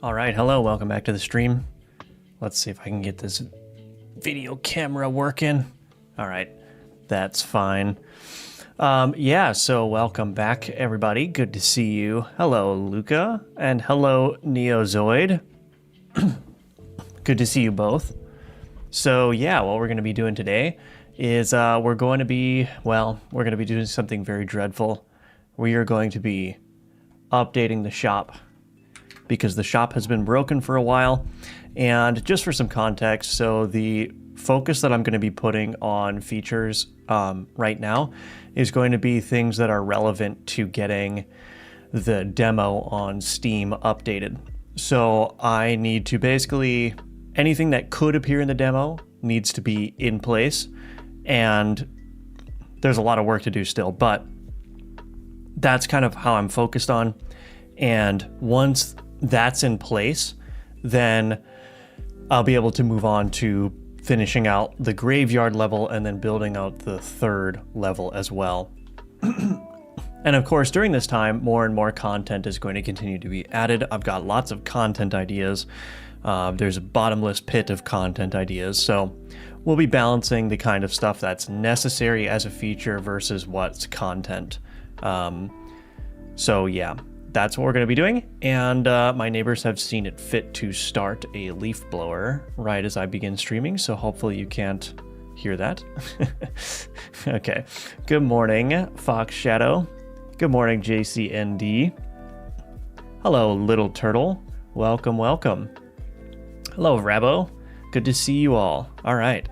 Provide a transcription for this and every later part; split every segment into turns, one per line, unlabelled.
All right, hello, welcome back to the stream. Let's see if I can get this video camera working. All right, that's fine. Yeah, so welcome back, everybody. Good to see you. Hello, Luca, and hello, Neozoid. Good to see you both. So yeah, what we're going to be doing today is we're going to be doing something very dreadful. We are going to be updating the shop because the shop has been broken for a while. And just for some context, so the focus that I'm going to be putting on features right now is going to be things that are relevant to getting the demo on Steam updated. So I need to basically, anything that could appear in the demo needs to be in place, and there's a lot of work to do still, but that's kind of how I'm focused on. And once that's in place, then I'll be able to move on to finishing out the graveyard level and then building out the third level as well. And of course, during this time, more and more content is going to continue to be added. I've got lots of content ideas. There's a bottomless pit of content ideas. So we'll be balancing the kind of stuff that's necessary as a feature versus what's content. So yeah, that's what we're going to be doing. And my neighbors have seen it fit to start a leaf blower right as I begin streaming. So hopefully you can't hear that. Okay. Good morning, Fox Shadow. Good morning, JCND. Hello, Little Turtle. Welcome, welcome. Hello, Rabo. Good to see you all. All right.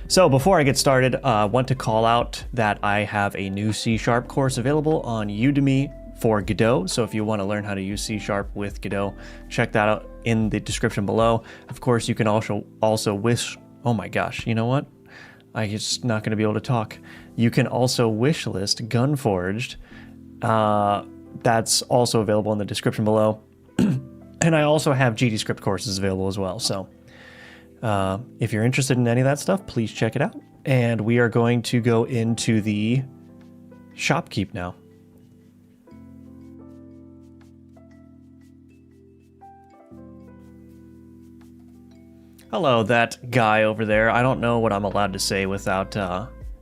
So before I get started, I want to call out that I have a new C# course available on Udemy for Godot. So if you want to learn how to use C# with Godot, check that out in the description below. Of course, you can also wish, oh my gosh, you know what? I'm just not going to be able to talk. You can also wishlist Gunforged That's also available in the description below. And I also have GDScript courses available as well. So if you're interested in any of that stuff, please check it out. And we are going to go into the shopkeep now. Hello, that guy over there. I don't know what I'm allowed to say without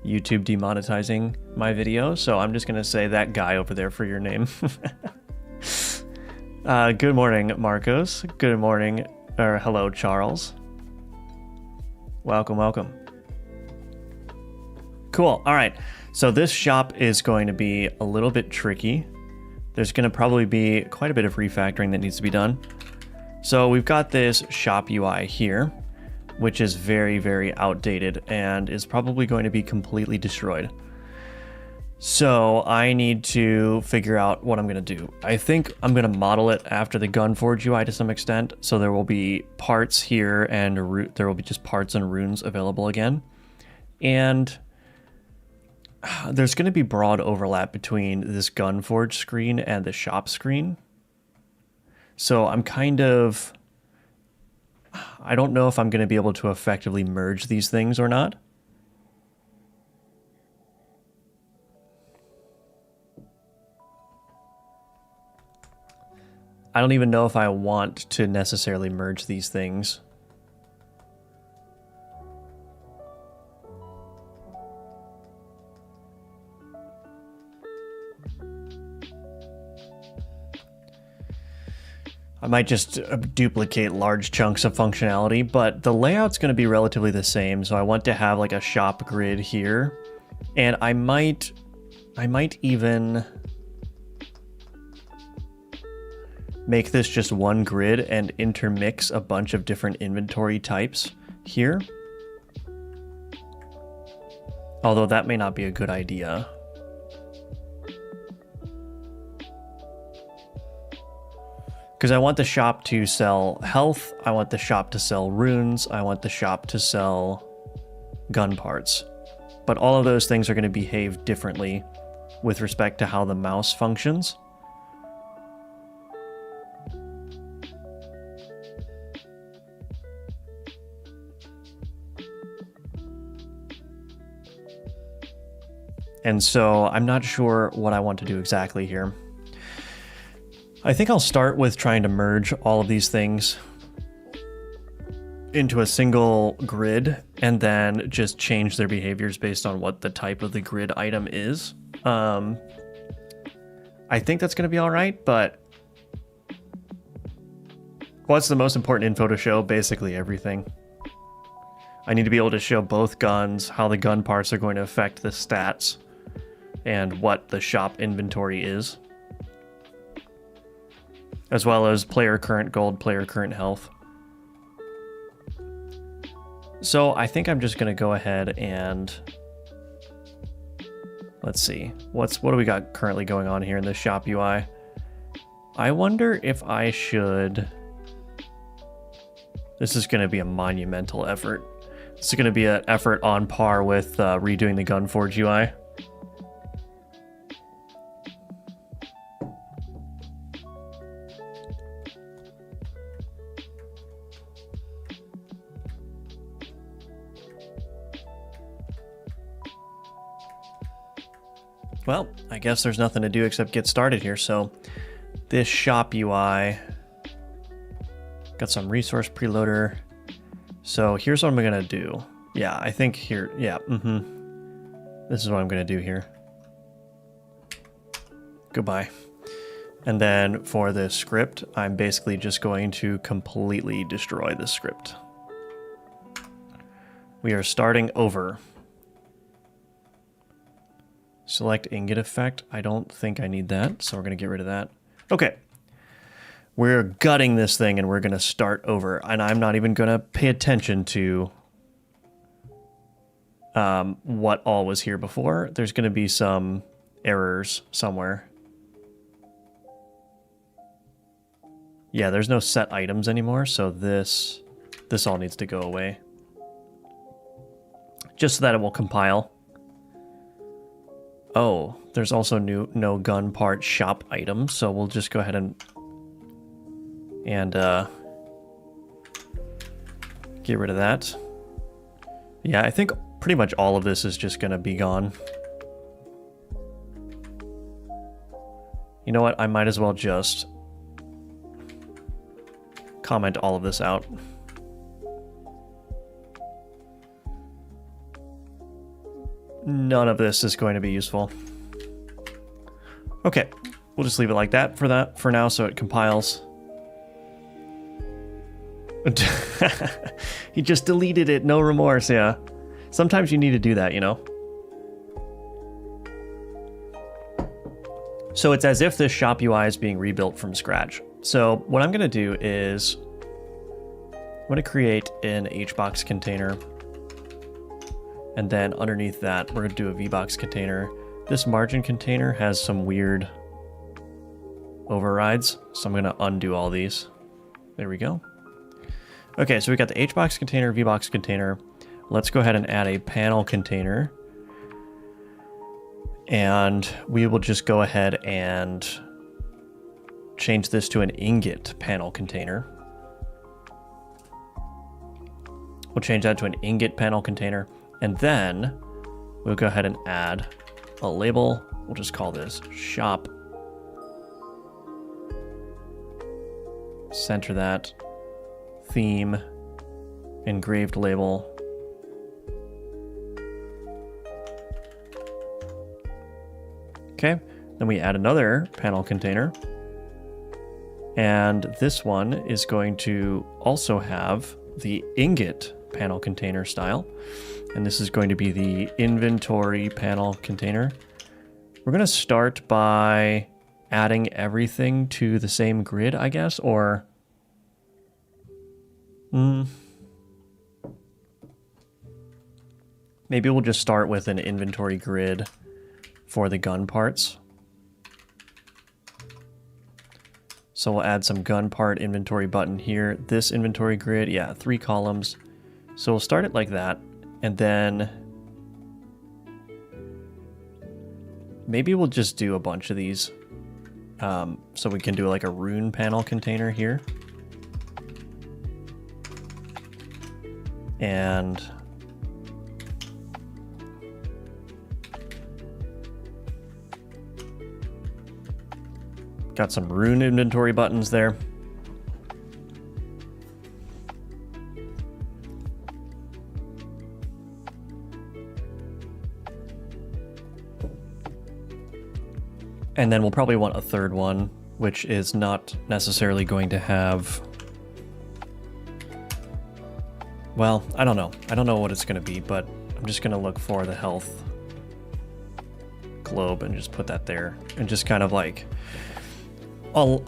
YouTube demonetizing my video, so I'm just going to say that guy over there for your name. Good morning, Marcos. Good morning, or hello, Charles. Welcome, welcome. Cool. All right. So this shop is going to be a little bit tricky. There's going to probably be quite a bit of refactoring that needs to be done. So we've got this shop UI here, which is very, very outdated and is probably going to be completely destroyed. So I need to figure out what I'm going to do. I think I'm going to model it after the Gunforge UI to some extent. So there will be parts here and there will be just parts and runes available again. And there's going to be broad overlap between this Gunforge screen and the shop screen. So I'm kind of, I don't know if I'm going to be able to effectively merge these things or not. I don't even know if I want to necessarily merge these things. I might just duplicate large chunks of functionality, but the layout's going to be relatively the same. So I want to have like a shop grid here, and I might even make this just one grid and intermix a bunch of different inventory types here. Although that may not be a good idea. Because I want the shop to sell health, I want the shop to sell runes, I want the shop to sell gun parts. But all of those things are going to behave differently with respect to how the mouse functions. And so I'm not sure what I want to do exactly here. I think I'll start with trying to merge all of these things into a single grid and then just change their behaviors based on what the type of the grid item is. I think that's going to be all right, but what's the most important info to show? Basically everything. I need to be able to show both guns, how the gun parts are going to affect the stats, and what the shop inventory is, as well as player current gold, player current health. So I think I'm just going to go ahead and let's see. What do we got currently going on here in the shop UI? I wonder if I should... This is going to be a monumental effort. This is going to be an effort on par with redoing the Gunforge UI. Well, I guess there's nothing to do except get started here. So this shop UI, got some resource preloader. So here's what I'm going to do. Yeah, I think here, yeah, this is what I'm going to do here. Goodbye. And then for the script, I'm basically just going to completely destroy the script. We are starting over. Select ingot effect. I don't think I need that, so we're going to get rid of that. Okay. We're gutting this thing and we're going to start over. And I'm not even going to pay attention to what all was here before. There's going to be some errors somewhere. Yeah, there's no set items anymore, so this all needs to go away. Just so that it will compile. Oh, There's also no gun part shop items, so we'll just go ahead and get rid of that. Yeah, I think pretty much all of this is just gonna be gone. You know what? I might as well just comment all of this out. None of this is going to be useful. Okay, we'll just leave it like that for now, so it compiles. He just deleted it, no remorse, yeah. Sometimes you need to do that, you know? So it's as if this shop UI is being rebuilt from scratch. So what I'm gonna do is, I'm gonna create an HBox container, and then underneath that, we're gonna do a VBox container. This margin container has some weird overrides, so I'm gonna undo all these. There we go. Okay, so we got the HBox container, VBox container. Let's go ahead and add a panel container. And we will just go ahead and change this to an ingot panel container. We'll change that to an ingot panel container. And then we'll go ahead and add a label. We'll just call this shop. Center that. Theme. Engraved label. Okay, then we add another panel container. And this one is going to also have the ingot panel container style. And this is going to be the inventory panel container. We're going to start by adding everything to the same grid, I guess, or... maybe we'll just start with an inventory grid for the gun parts. So we'll add some gun part inventory button here. This inventory grid, yeah, 3 columns. So we'll start it like that, and then maybe we'll just do a bunch of these. So we can do like a rune panel container here. And got some rune inventory buttons there. And then we'll probably want a third one, which is not necessarily going to have... well, I don't know. I don't know what it's going to be, but I'm just going to look for the health globe and just put that there. And just kind of like... I'll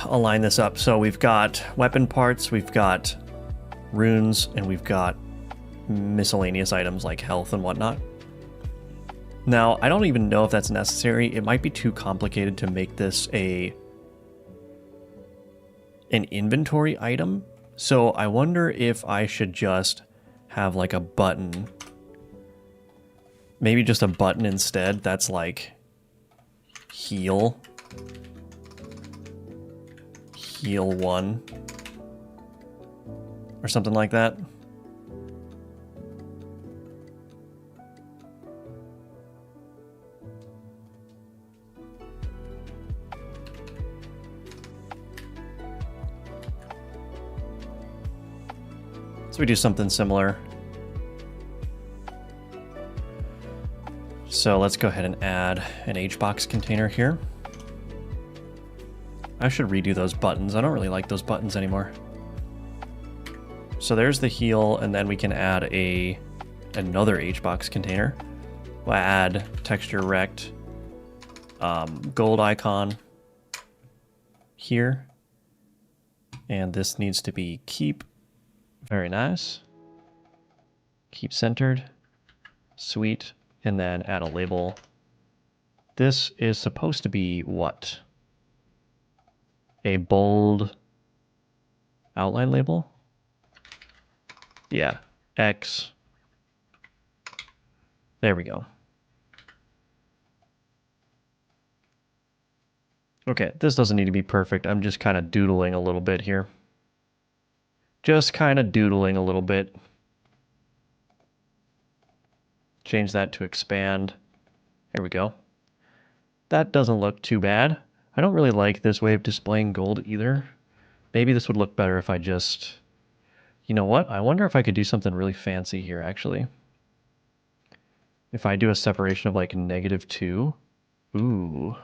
align this up. So we've got weapon parts, we've got runes, and we've got miscellaneous items like health and whatnot. Now, I don't even know if that's necessary. It might be too complicated to make this an inventory item. So I wonder if I should just have like a button. Maybe just a button instead that's like heal 1 or something like that. So we do something similar. So let's go ahead and add an HBox container here. I should redo those buttons. I don't really like those buttons anymore. So there's the heal, and then we can add another HBox container. We'll add texture rect gold icon here. And this needs to be keep. Very nice. Keep centered. Sweet. And then add a label. This is supposed to be what? A bold outline label? Yeah. X. There we go. Okay, this doesn't need to be perfect. I'm just kind of doodling a little bit here. Just kind of doodling a little bit. Change that to expand. There we go. That doesn't look too bad. I don't really like this way of displaying gold either. Maybe this would look better if I just... You know what? I wonder if I could do something really fancy here, actually. If I do a separation of like -2. Ooh.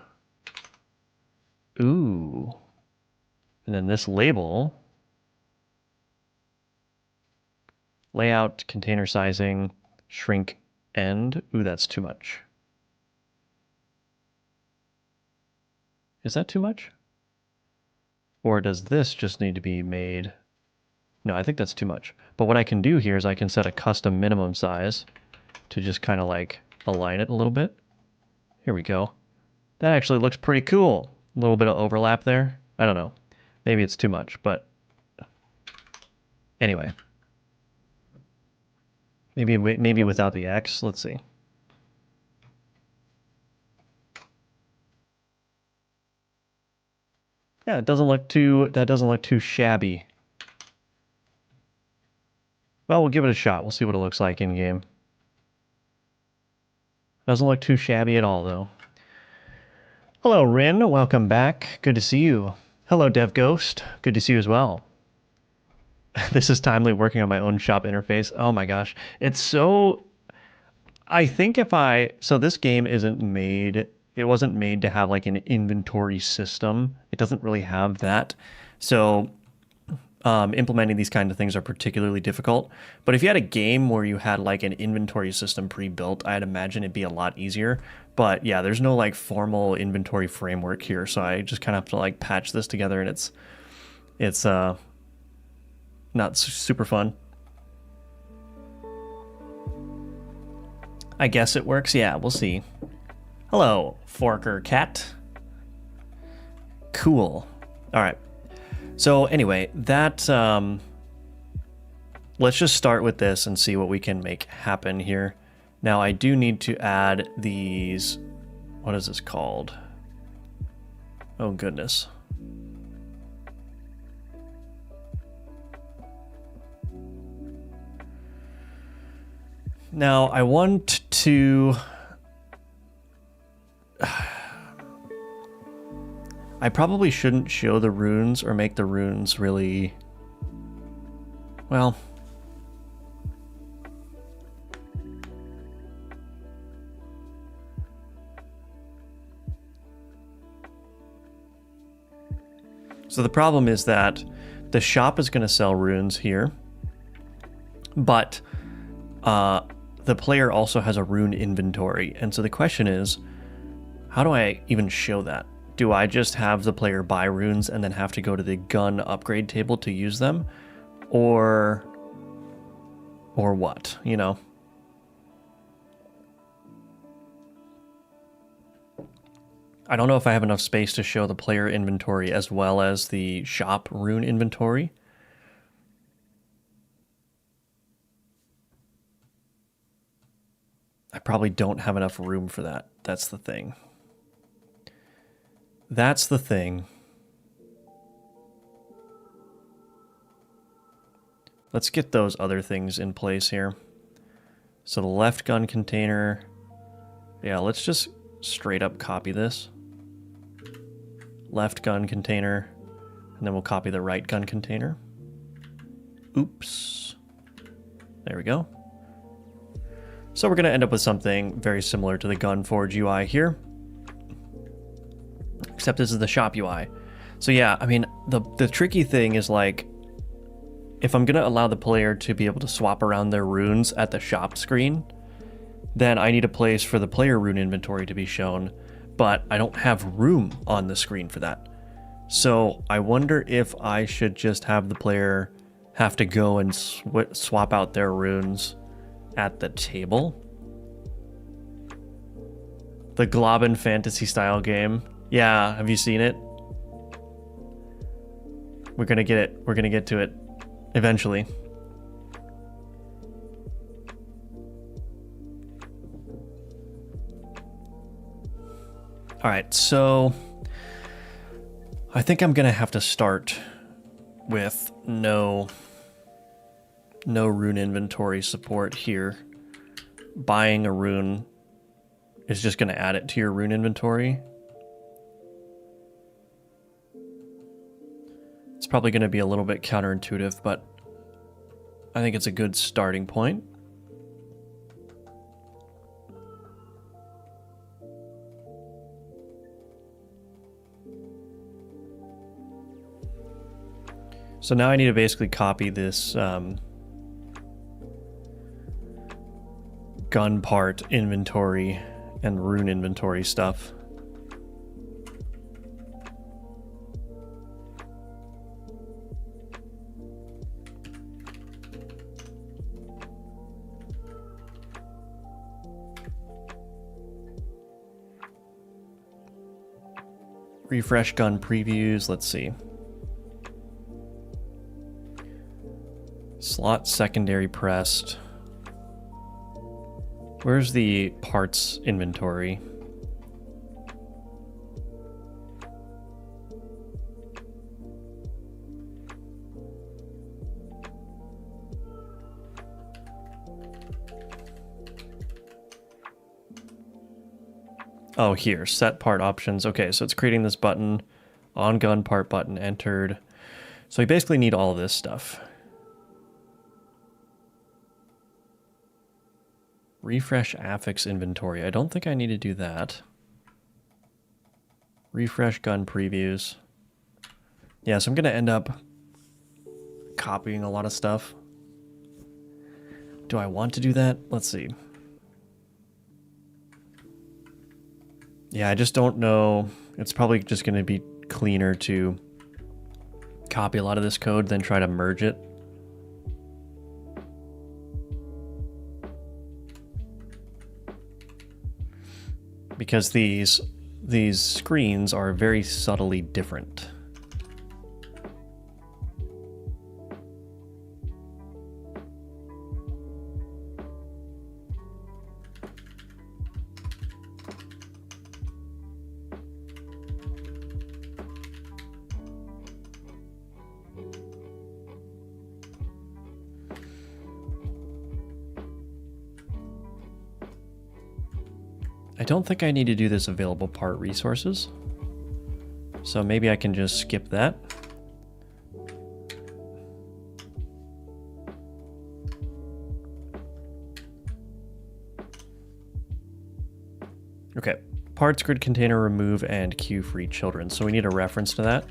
Ooh. And then this label... Layout, container sizing, shrink end. Ooh, that's too much. Is that too much? Or does this just need to be made? No, I think that's too much. But what I can do here is I can set a custom minimum size to just kind of like align it a little bit. Here we go. That actually looks pretty cool. A little bit of overlap there. I don't know. Maybe it's too much, but anyway. Maybe without the X. Let's see. Yeah, that doesn't look too shabby. Well, we'll give it a shot. We'll see what it looks like in game. Doesn't look too shabby at all, though. Hello, Rin. Welcome back. Good to see you. Hello, Dev Ghost. Good to see you as well. This is timely working on my own shop interface. Oh my gosh. It's so... I think so this game it wasn't made to have like an inventory system. It doesn't really have that. So implementing these kind of things are particularly difficult. But if you had a game where you had like an inventory system pre-built, I'd imagine it'd be a lot easier. But yeah, there's no like formal inventory framework here. So I just kind of have to like patch this together, and it's not super fun. I guess it works. Yeah, we'll see. Hello, Forker Cat. Cool. All right. So anyway, that let's just start with this and see what we can make happen here. Now I do need to add these. What is this called? Oh goodness. Now I want to... I probably shouldn't show the runes or make the runes really... Well... So the problem is that the shop is going to sell runes here, but the player also has a rune inventory. And so the question is, how do I even show that? Do I just have the player buy runes and then have to go to the gun upgrade table to use them? Or what, you know? I don't know if I have enough space to show the player inventory as well as the shop rune inventory. I probably don't have enough room for that. That's the thing. That's the thing. Let's get those other things in place here. So the left gun container. Yeah, let's just straight up copy this. Left gun container. And then we'll copy the right gun container. Oops. There we go. So we're going to end up with something very similar to the Gunforge UI here. Except this is the shop UI. So yeah, I mean, the tricky thing is like, if I'm going to allow the player to be able to swap around their runes at the shop screen, then I need a place for the player rune inventory to be shown, but I don't have room on the screen for that. So I wonder if I should just have the player have to go and swap out their runes at the table. The Globin fantasy style game. Yeah, have you seen it? We're gonna get it. We're gonna get to it eventually. All right, so I think I'm gonna have to start with no rune inventory support here. Buying a rune is just gonna add it to your rune inventory. It's probably gonna be a little bit counterintuitive, but I think it's a good starting point. So now I need to basically copy this gun part inventory and rune inventory stuff. Refresh gun previews, let's see. Slot secondary pressed. Where's the parts inventory? Oh, here, set part options. Okay, so it's creating this button, on gun part button entered. So we basically need all of this stuff. Refresh affix inventory. I don't think I need to do that. Refresh gun previews. Yeah, so I'm going to end up copying a lot of stuff. Do I want to do that? Let's see. Yeah, I just don't know. It's probably just going to be cleaner to copy a lot of this code than try to merge it. Because these screens are very subtly different. I don't think I need to do this available part resources. So maybe I can just skip that. Okay, parts grid container remove and queue free children. So we need a reference to that.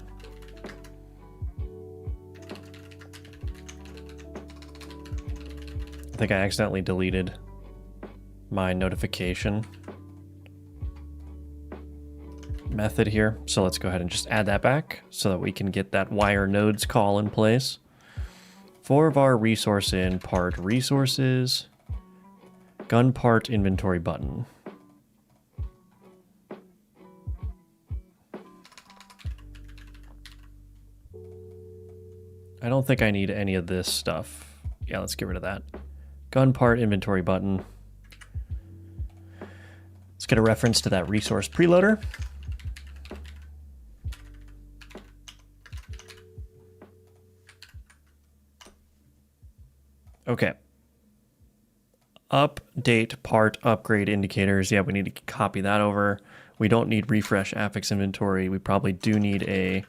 I think I accidentally deleted my notification method here. So let's go ahead and just add that back so that we can get that wire nodes call in place. For var resource in part resources, gun part inventory button. I don't think I need any of this stuff. Yeah, let's get rid of that. Gun part inventory button. Let's get a reference to that resource preloader. Okay. Update part upgrade indicators. Yeah, we need to copy that over. We don't need refresh affix inventory. We probably do need a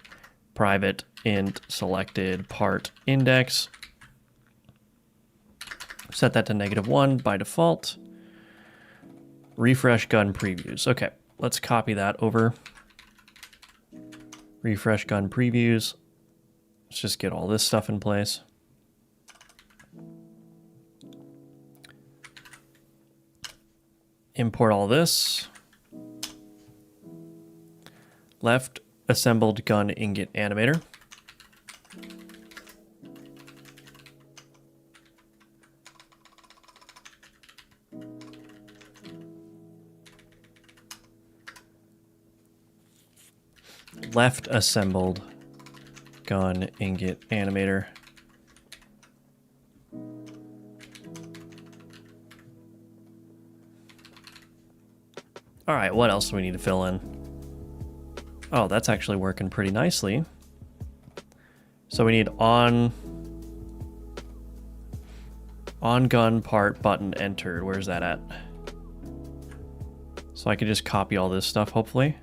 private int selected part index. Set that to -1 by default. Refresh gun previews. Okay, let's copy that over. Refresh gun previews. Let's just get all this stuff in place. Import all this. Left assembled gun ingot animator. Left assembled gun ingot animator. All right, what else do we need to fill in? Oh, that's actually working pretty nicely. So we need on gun part button entered. Where's that at? So I could just copy all this stuff, hopefully.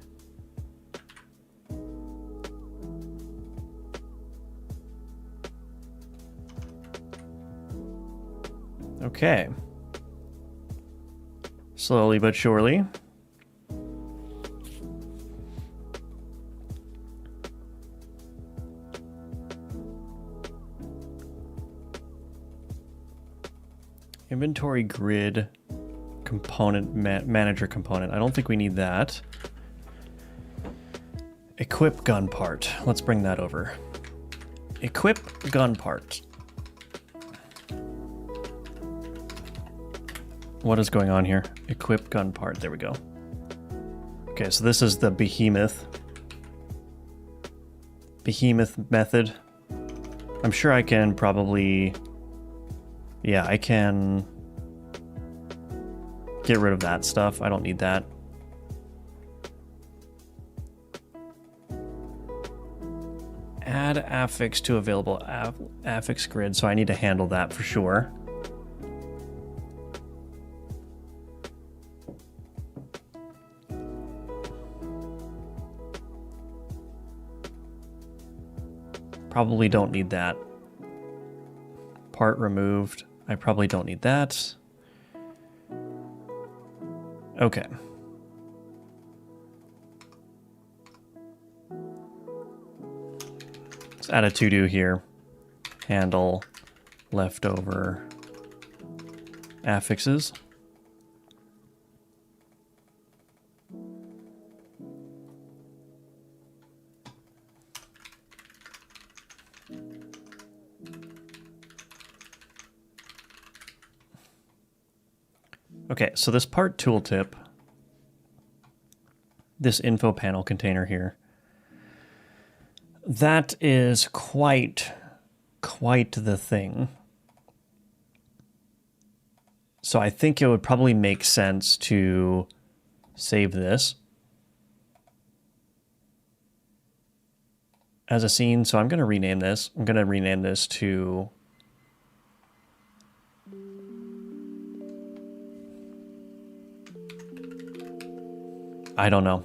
Okay. Slowly but surely. Inventory grid component manager component. I don't think we need that. Equip gun part. Let's bring that over. Equip gun part. What is going on here? Equip gun part. There we go. Okay, so this is the behemoth method. I'm sure I can probably... Yeah, I can get rid of that stuff. I don't need that. Add affix to available affix grid, so I need to handle that for sure. Probably don't need that. Part removed. I probably don't need that. Okay. Let's add a to-do here. Handle leftover affixes. Okay, so this part tooltip, this info panel container here, that is quite the thing. So I think it would probably make sense to save this as a scene. So I'm going to rename this. I'm going to rename this to... I don't know.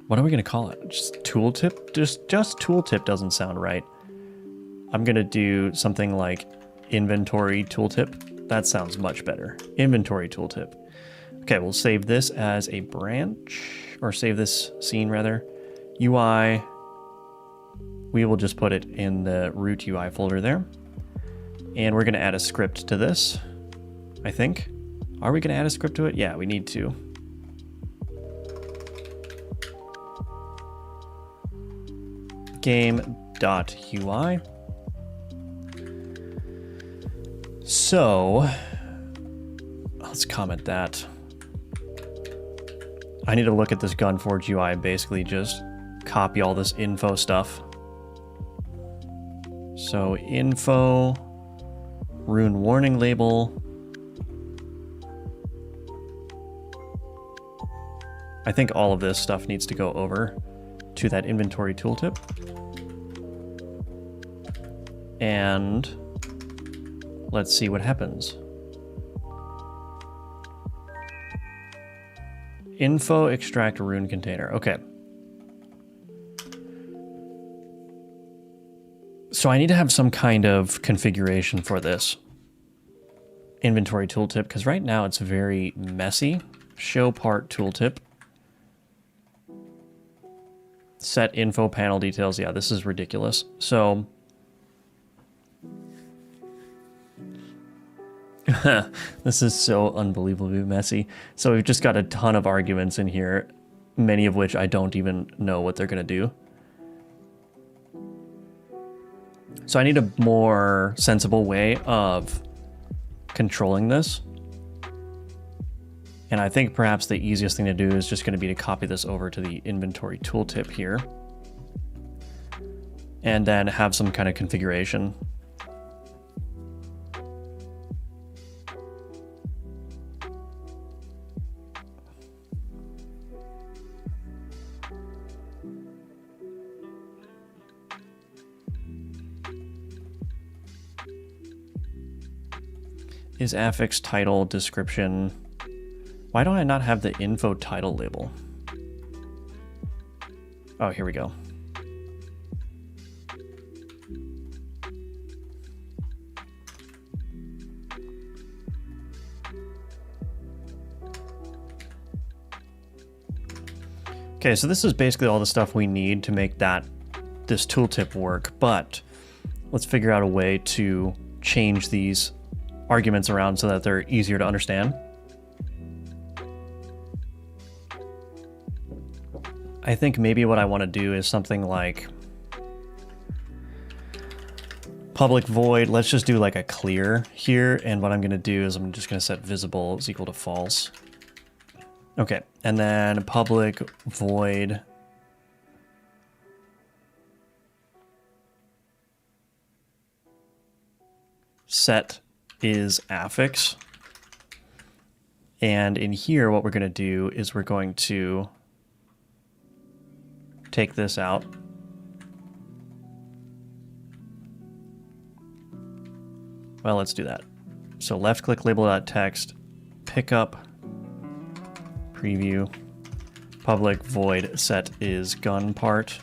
What are we going to call it? Just tooltip? Just tooltip doesn't sound right. I'm going to do something like inventory tooltip. That sounds much better. Inventory tooltip. Okay, we'll save this as a branch, or save this scene rather. UI. We will just put it in the root UI folder there. And we're going to add a script to this, I think. Are we going to add a script to it? Yeah, we need to. Game.ui. So, let's comment that. I need to look at this Gunforge UI and basically just copy all this info stuff. So, info, rune warning label. I think all of this stuff needs to go over to that inventory tooltip. And let's see what happens. Info extract rune container. Okay. So I need to have some kind of configuration for this inventory tooltip, because right now it's very messy. Show part tooltip. Set info panel details. Yeah, this is ridiculous. So this is so unbelievably messy. So we've just got a ton of arguments in here, many of which I don't even know what they're going to do. So I need a more sensible way of controlling this. And I think perhaps the easiest thing to do is just going to be to copy this over to the inventory tooltip here. And then have some kind of configuration. is affix title description. Why don't I not have the info title label? Oh, here we go. Okay, so this is basically all the stuff we need to make this tooltip work, but let's figure out a way to change these arguments around so that they're easier to understand. I think maybe what I want to do is something like public void. Let's just do like a clear here, and what I'm going to do is I'm just going to set visible is equal to false. Okay, and then public void set is affix. And in here, what we're going to do is we're going to take this out. Well, let's do that. So left click label.text, pick up preview, public void set is gun part,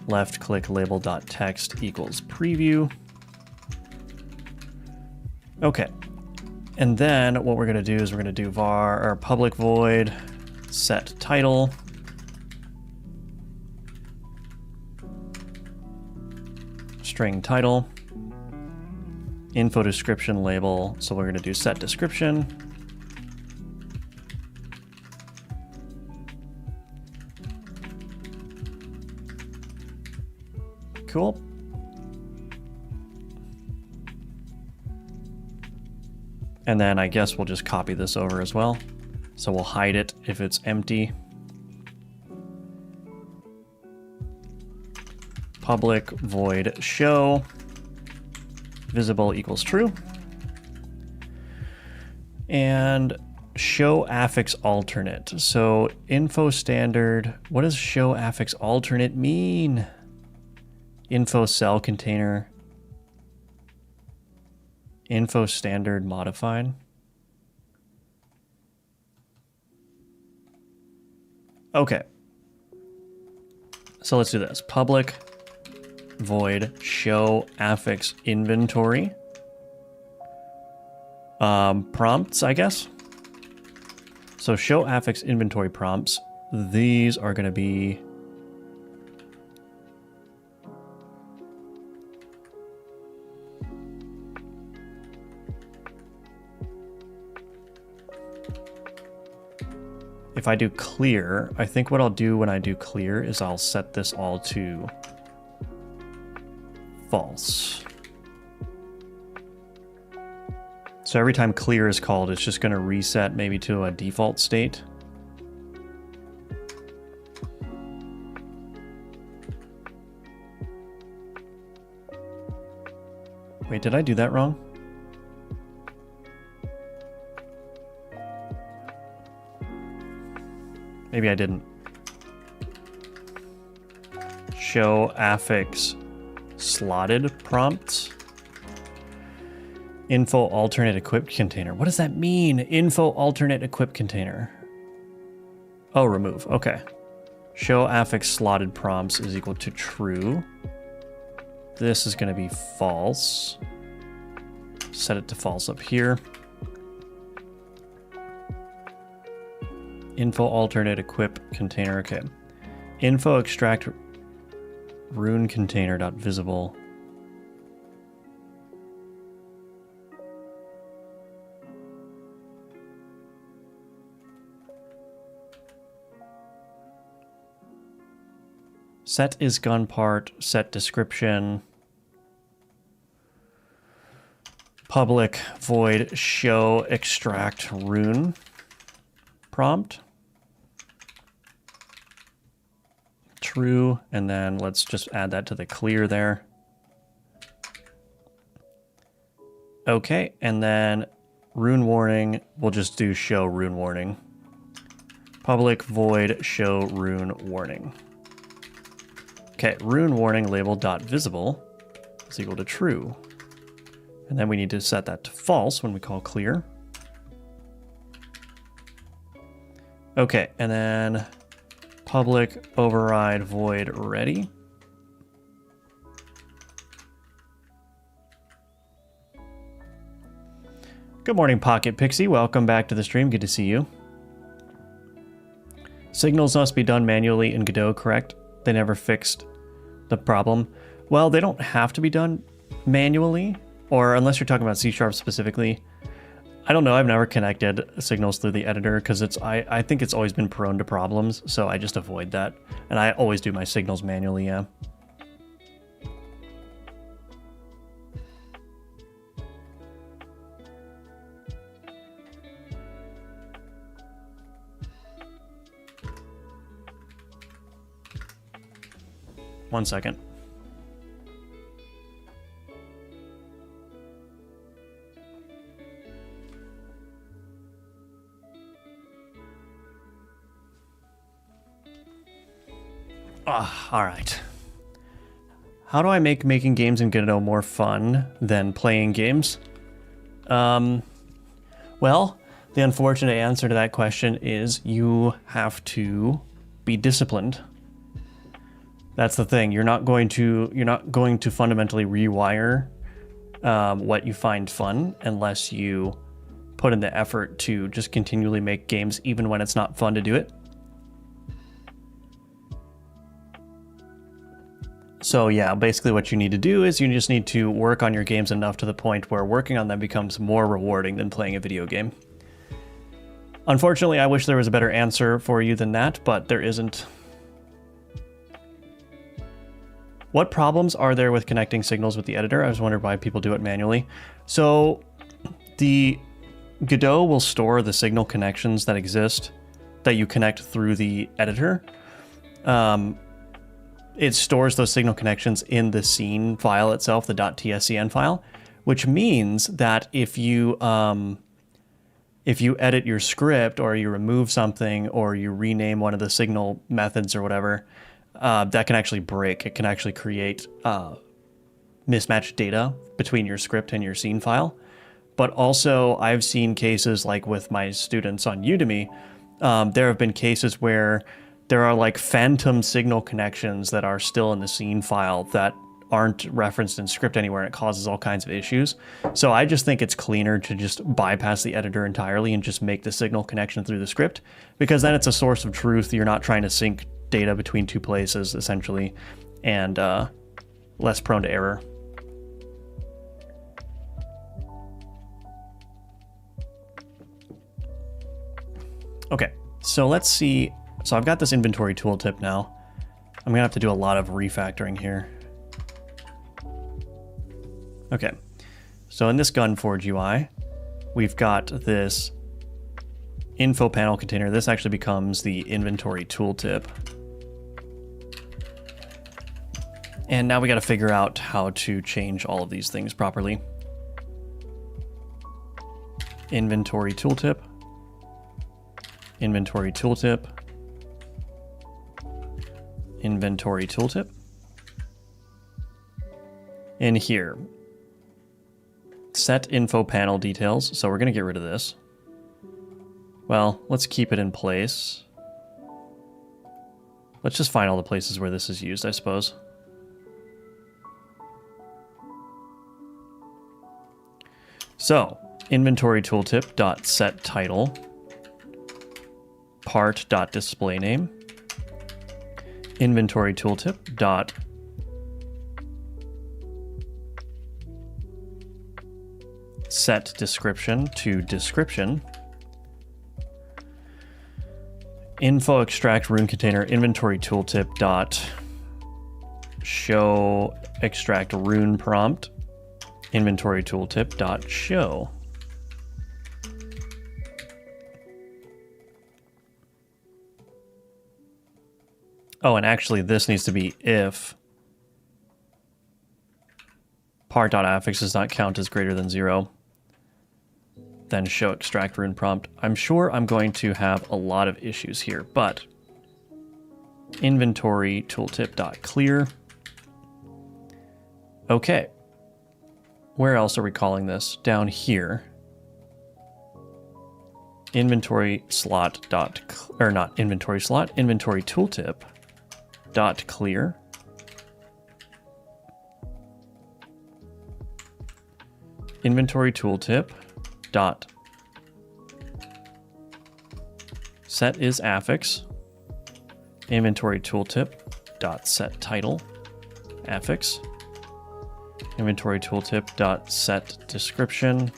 left click label.text equals preview. Okay, and then what we're going to do is we're going to do var or public void set title, string title, info description label. So we're going to do set description. Cool. And then I guess we'll just copy this over as well. So we'll hide it if it's empty. Public void show visible equals true. And show affix alternate. So info standard, what does show affix alternate mean? Info cell container, info standard modified. Okay. So let's do this. Public void show affix inventory. Prompts, I guess. So show affix inventory prompts. These are going to be if I do clear, I think what I'll do when I do clear is I'll set this all to false. So every time clear is called, it's just going to reset maybe to a default state. Wait, did I do that wrong? Maybe I didn't. Show affix slotted prompts. Info alternate equipped container. What does that mean? Info alternate equipped container. Oh, remove. Okay. Show affix slotted prompts is equal to true. This is going to be false. Set it to false up here. Info alternate equip container. Okay. Info extract rune container dot visible. Set is gun part, set description. Public void show extract rune prompt. True, and then let's just add that to the clear there. Okay, and then rune warning, we'll just do show rune warning. Public void show rune warning. Okay, rune warning label dot visible is equal to true. And then we need to set that to false when we call clear. Okay, and then public override void ready. Good morning, Pocket Pixie. Welcome back to the stream. Good to see you. Signals must be done manually in Godot, correct? They never fixed the problem. Well, they don't have to be done manually, or unless you're talking about C# specifically. I don't know. I've never connected signals through the editor because I think it's always been prone to problems, so I just avoid that. And I always do my signals manually, yeah. One second. All right. How do I make making games in Godot more fun than playing games? Well, the unfortunate answer to that question is you have to be disciplined. That's the thing. You're not going to fundamentally rewire what you find fun unless you put in the effort to just continually make games even when it's not fun to do it. So yeah, basically what you need to do is you just need to work on your games enough to the point where working on them becomes more rewarding than playing a video game. Unfortunately, I wish there was a better answer for you than that, but there isn't. What problems are there with connecting signals with the editor? I was wondering why people do it manually. So the Godot will store the signal connections that exist that you connect through the editor. It stores those signal connections in the scene file itself, the .tscn file, which means that if you edit your script or you remove something or you rename one of the signal methods or whatever, that can actually break. It can actually create mismatched data between your script and your scene file. But also, I've seen cases like with my students on Udemy, there have been cases where there are like phantom signal connections that are still in the scene file that aren't referenced in script anywhere, and it causes all kinds of issues. So I just think it's cleaner to just bypass the editor entirely and just make the signal connection through the script, because then it's a source of truth. You're not trying to sync data between two places, essentially, and less prone to error. Okay, so let's see. So I've got this inventory tooltip now. I'm gonna have to do a lot of refactoring here. Okay, so in this Gunforge UI, we've got this info panel container. This actually becomes the inventory tooltip. And now we got to figure out how to change all of these things properly. Inventory tooltip. Inventory tooltip. Inventory tooltip. In here, set info panel details. So we're going to get rid of this. Well, let's keep it in place. Let's just find all the places where this is used, I suppose. So, inventory tooltip dot set title part dot display name inventory tooltip dot set description to description info extract rune container inventory tooltip dot show extract rune prompt inventory tooltip dot show. Oh, and actually this needs to be if part.affix does not count as greater than 0, then show extract rune prompt. I'm sure I'm going to have a lot of issues here, but inventory tooltip dot clear. Okay. where else are we calling this? Down here. Inventory slot dot, or not inventory slot, inventory tooltip dot clear. Inventory tooltip dot set is affix. Inventory tooltip dot set title affix. Inventory tooltip dot set description.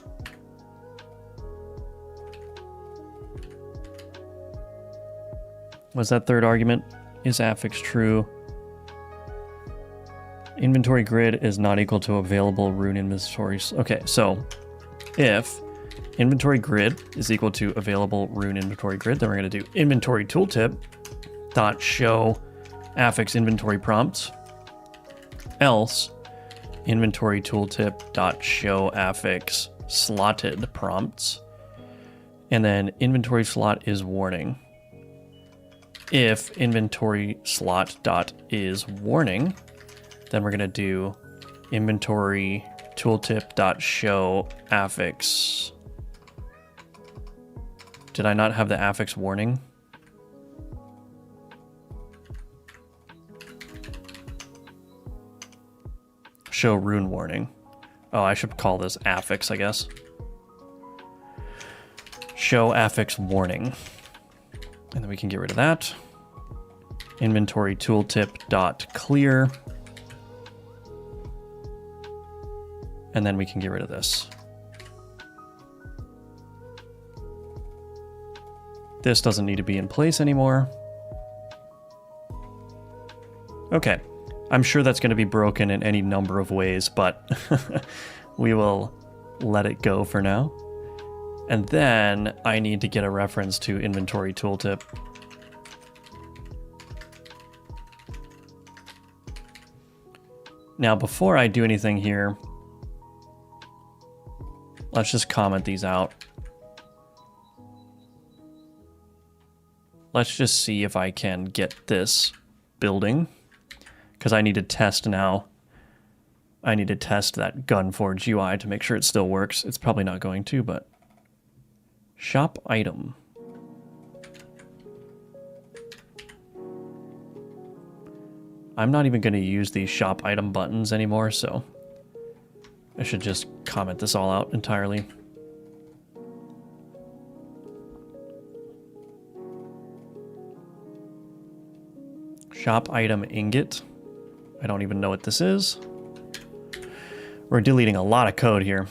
Was that third argument? Is affix true? Inventory grid is not equal to available rune inventories. Okay, so if inventory grid is equal to available rune inventory grid, then we're going to do inventory tooltip dot show affix inventory prompts. Else inventory tooltip dot show affix slotted prompts. And then inventory slot is warning. If inventory slot dot is warning, then we're going to do inventory tooltip dot show affix. Did I not have the affix warning? Show rune warning. Oh, I should call this affix, I guess. Show affix warning. And then we can get rid of that. Inventory tooltip dot clear. And then we can get rid of this. This doesn't need to be in place anymore. Okay. I'm sure that's going to be broken in any number of ways, but we will let it go for now. And then I need to get a reference to inventory tooltip. Now, before I do anything here, let's just comment these out. Let's just see if I can get this building, because I need to test now. I need to test that Gunforge UI to make sure it still works. It's probably not going to, but shop item. I'm not even going to use these shop item buttons anymore, so I should just comment this all out entirely. Shop item ingot. I don't even know what this is. We're deleting a lot of code here.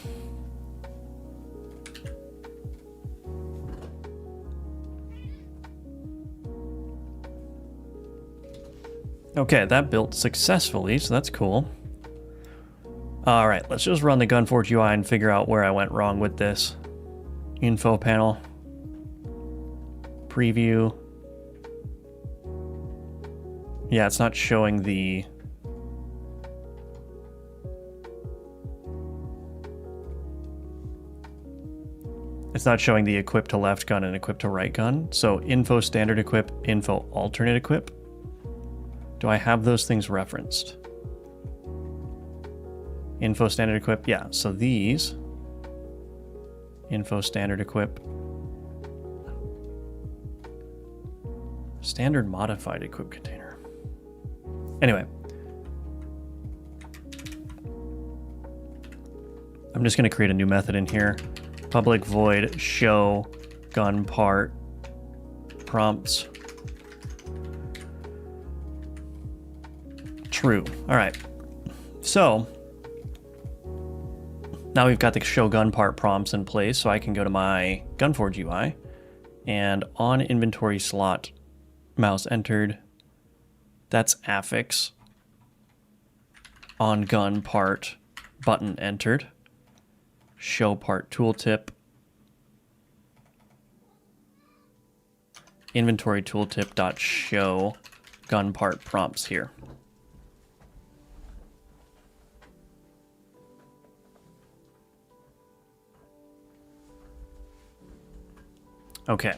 Okay, that built successfully, so that's cool. All right, let's just run the Gunforge UI and figure out where I went wrong with this. Info panel. Preview. Yeah, it's not showing the... It's not showing the equip to left gun and equip to right gun. So info standard equip, info alternate equip. Do I have those things referenced? Info standard equip, yeah. So these, info standard equip, standard modified equip container. Anyway, I'm just going to create a new method in here. Public void show gun part prompts true. All right. So now we've got the show gun part prompts in place, so I can go to my Gunforge UI and on inventory slot, mouse entered, that's affix. On gun part, button entered. Show part tooltip. Inventory tooltip dot show gun part prompts here. Okay.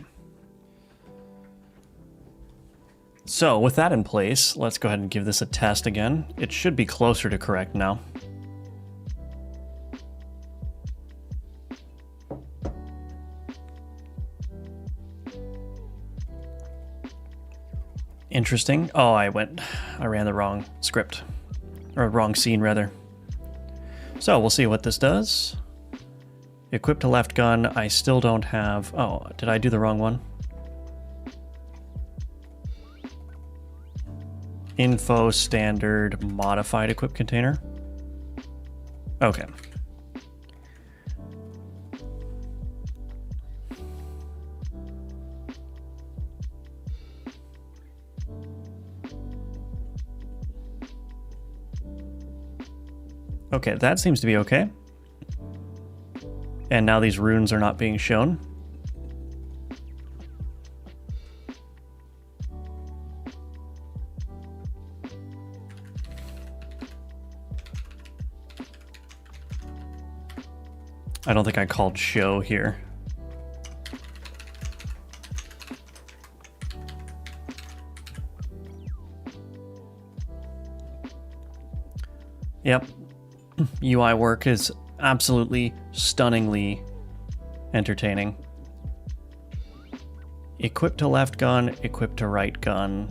So with that in place, let's go ahead and give this a test again. It should be closer to correct now. Interesting. Oh, I ran the wrong script. Or wrong scene, rather. So, we'll see what this does. Equip to left gun, I still don't have... Oh, did I do the wrong one? Info standard modified equip container. Okay. Okay, that seems to be okay. And now these runes are not being shown. I don't think I called show here. Yep. UI work is absolutely stunningly entertaining. Equip to left gun, equip to right gun.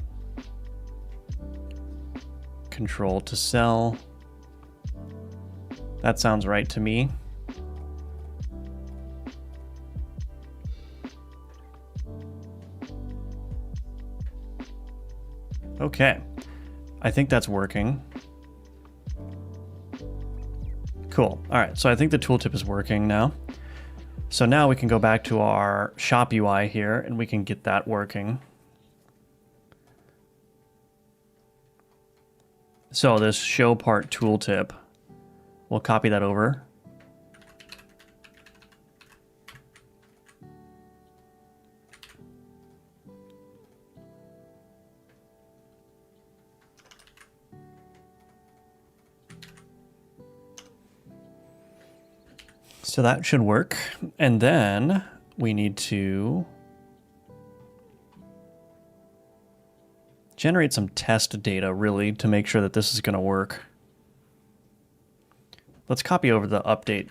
Control to sell. That sounds right to me. Okay, I think that's working. Cool. All right, so I think the tooltip is working now. So now we can go back to our shop UI here and we can get that working. So this show part tooltip, we'll copy that over. So that should work. And then we need to generate some test data, really, to make sure that this is going to work. Let's copy over the update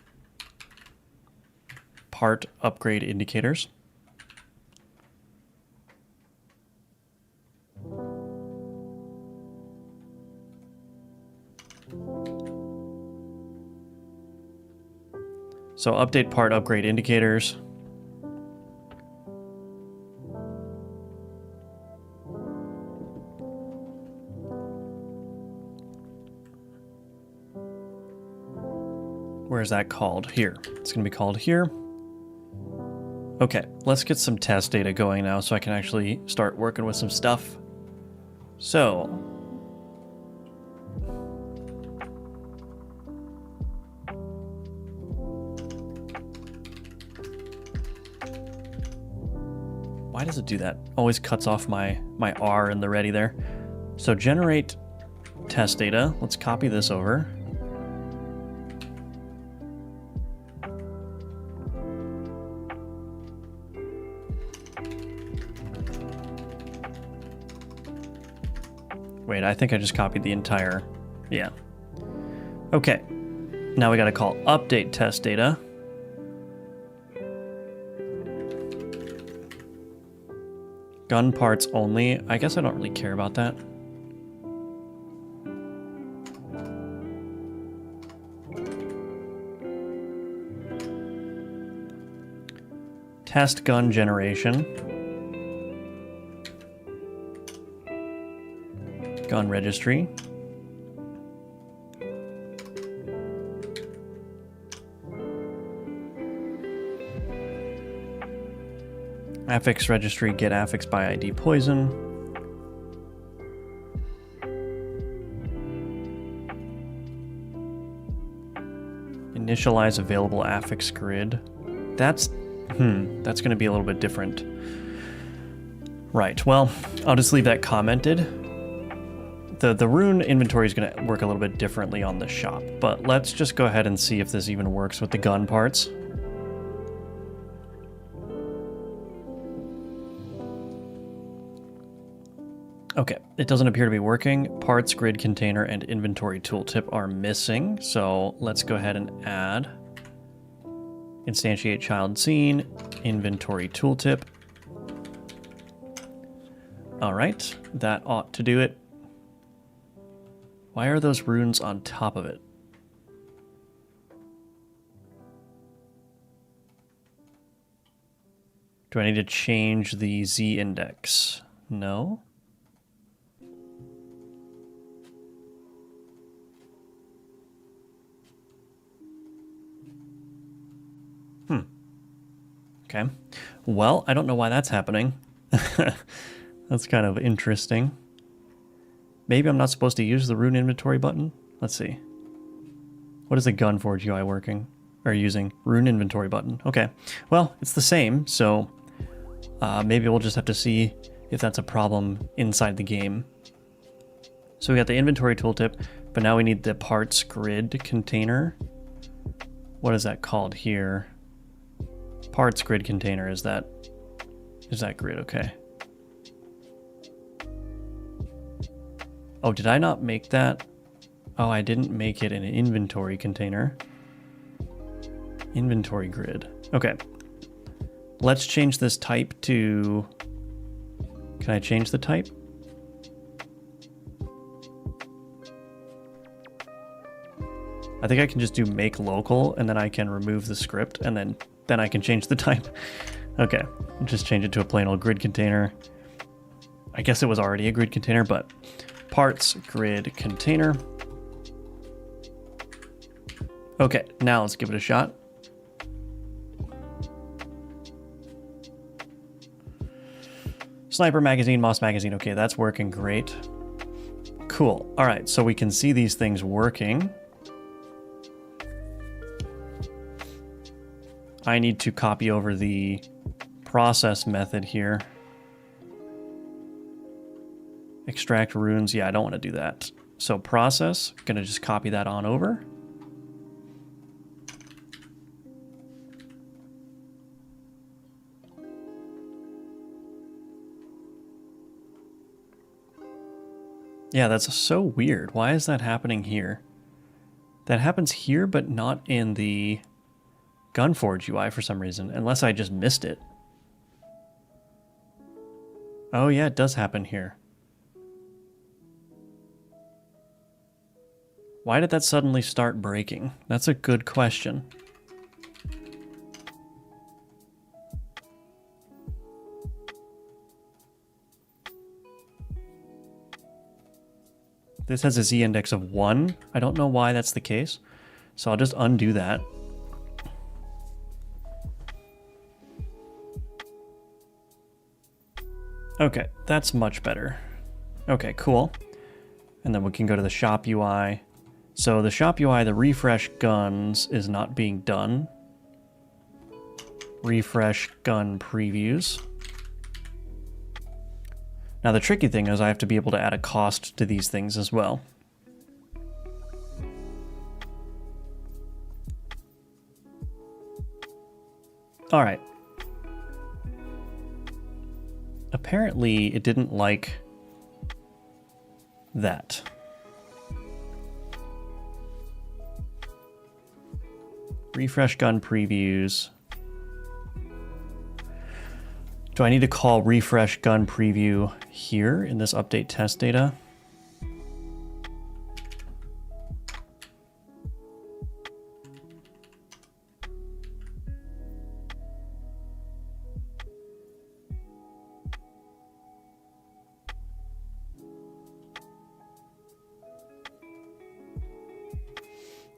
part upgrade indicators. So update part upgrade indicators. Where is that called? Here. It's going to be called here. Okay, let's get some test data going now so I can actually start working with some stuff. So, why does it do that? Always cuts off my R in the ready there. So generate test data. Let's copy this over. Wait, I think I just copied the entire, yeah. Okay, now we gotta call update test data. Gun parts only. I guess I don't really care about that. Test gun generation. Gun registry. Affix registry, get affix by ID poison. Initialize available affix grid. That's going to be a little bit different. Right, well, I'll just leave that commented. The rune inventory is going to work a little bit differently on the shop, but let's just go ahead and see if this even works with the gun parts. Okay, it doesn't appear to be working. Parts, grid container, and inventory tooltip are missing, so let's go ahead and add instantiate child scene, inventory tooltip. All right, that ought to do it. Why are those runes on top of it? Do I need to change the Z index? No. Okay. Well, I don't know why that's happening. That's kind of interesting. Maybe I'm not supposed to use the rune inventory button? Let's see. What is the Gunforge UI working? Or using? Rune inventory button. Okay. Well, it's the same, so maybe we'll just have to see if that's a problem inside the game. So we got the inventory tooltip, but now we need the parts grid container. What is that called here? Parts grid container, is that grid? Okay. Oh, did I not make that? Oh, I didn't make it in an inventory container. Inventory grid. Okay. Let's change this type to... Can I change the type? I think I can just do make local, and then I can remove the script, and then I can change the type. Okay, just change it to a plain old grid container. I guess it was already a grid container, but parts grid container. Okay, now let's give it a shot. Sniper magazine, Moss magazine. Okay, that's working great. Cool. All right, so we can see these things working. I need to copy over the process method here. Extract runes. Yeah, I don't want to do that. So process, gonna just copy that on over. Yeah, that's so weird. Why is that happening here? That happens here, but not in the Gunforge UI for some reason, unless I just missed it. Oh yeah, it does happen here. Why did that suddenly start breaking? That's a good question. This has a Z index of 1. I don't know why that's the case, so I'll just undo that. Okay, that's much better. Okay, cool. And then we can go to the shop UI. So the shop UI, the refresh guns is not being done. Refresh gun previews. Now the tricky thing is I have to be able to add a cost to these things as well. All right. Apparently it didn't like that. Refresh gun previews. Do I need to call refresh gun preview here in this update test data?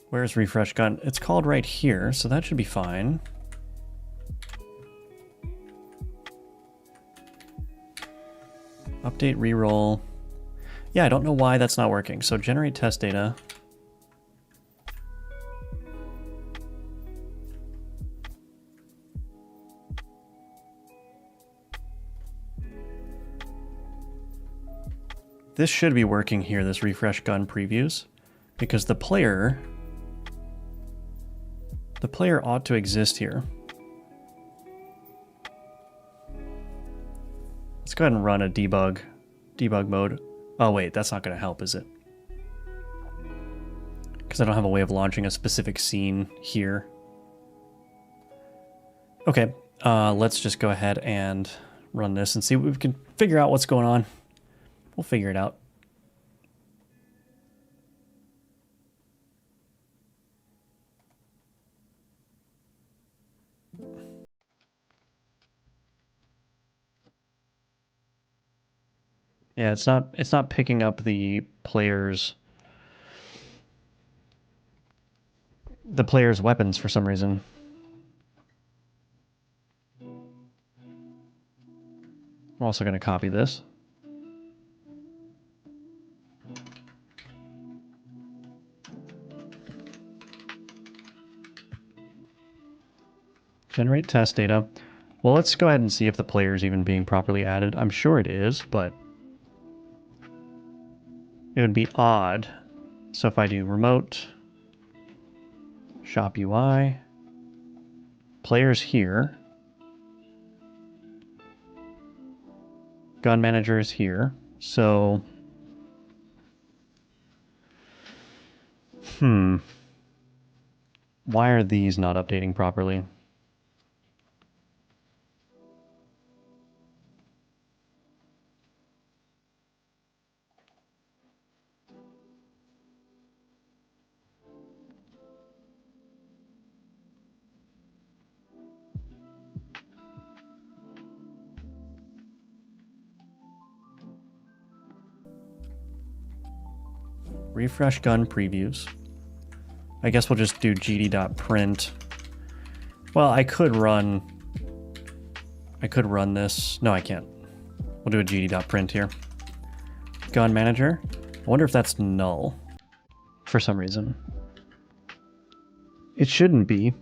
Where's refresh gun? It's called right here, so that should be fine. Update reroll. Yeah, I don't know why that's not working. So generate test data. This should be working here, this refresh gun previews, because the player ought to exist here. Let's go ahead and run a debug mode. Oh wait, that's not going to help, is it? Because I don't have a way of launching a specific scene here. Okay, let's just go ahead and run this and see if we can figure out what's going on. We'll figure it out. Yeah, it's not picking up the player's weapons for some reason. I'm also going to copy this. Generate test data. Well, let's go ahead and see if the player is even being properly added. I'm sure it is, but it would be odd. So if I do remote, shop UI, players here, gun manager is here. So, why are these not updating properly? Refresh gun previews. I guess we'll just do gd.print. Well, I could run this. No, I can't. We'll do a gd.print here. Gun manager. I wonder if that's null for some reason. It shouldn't be.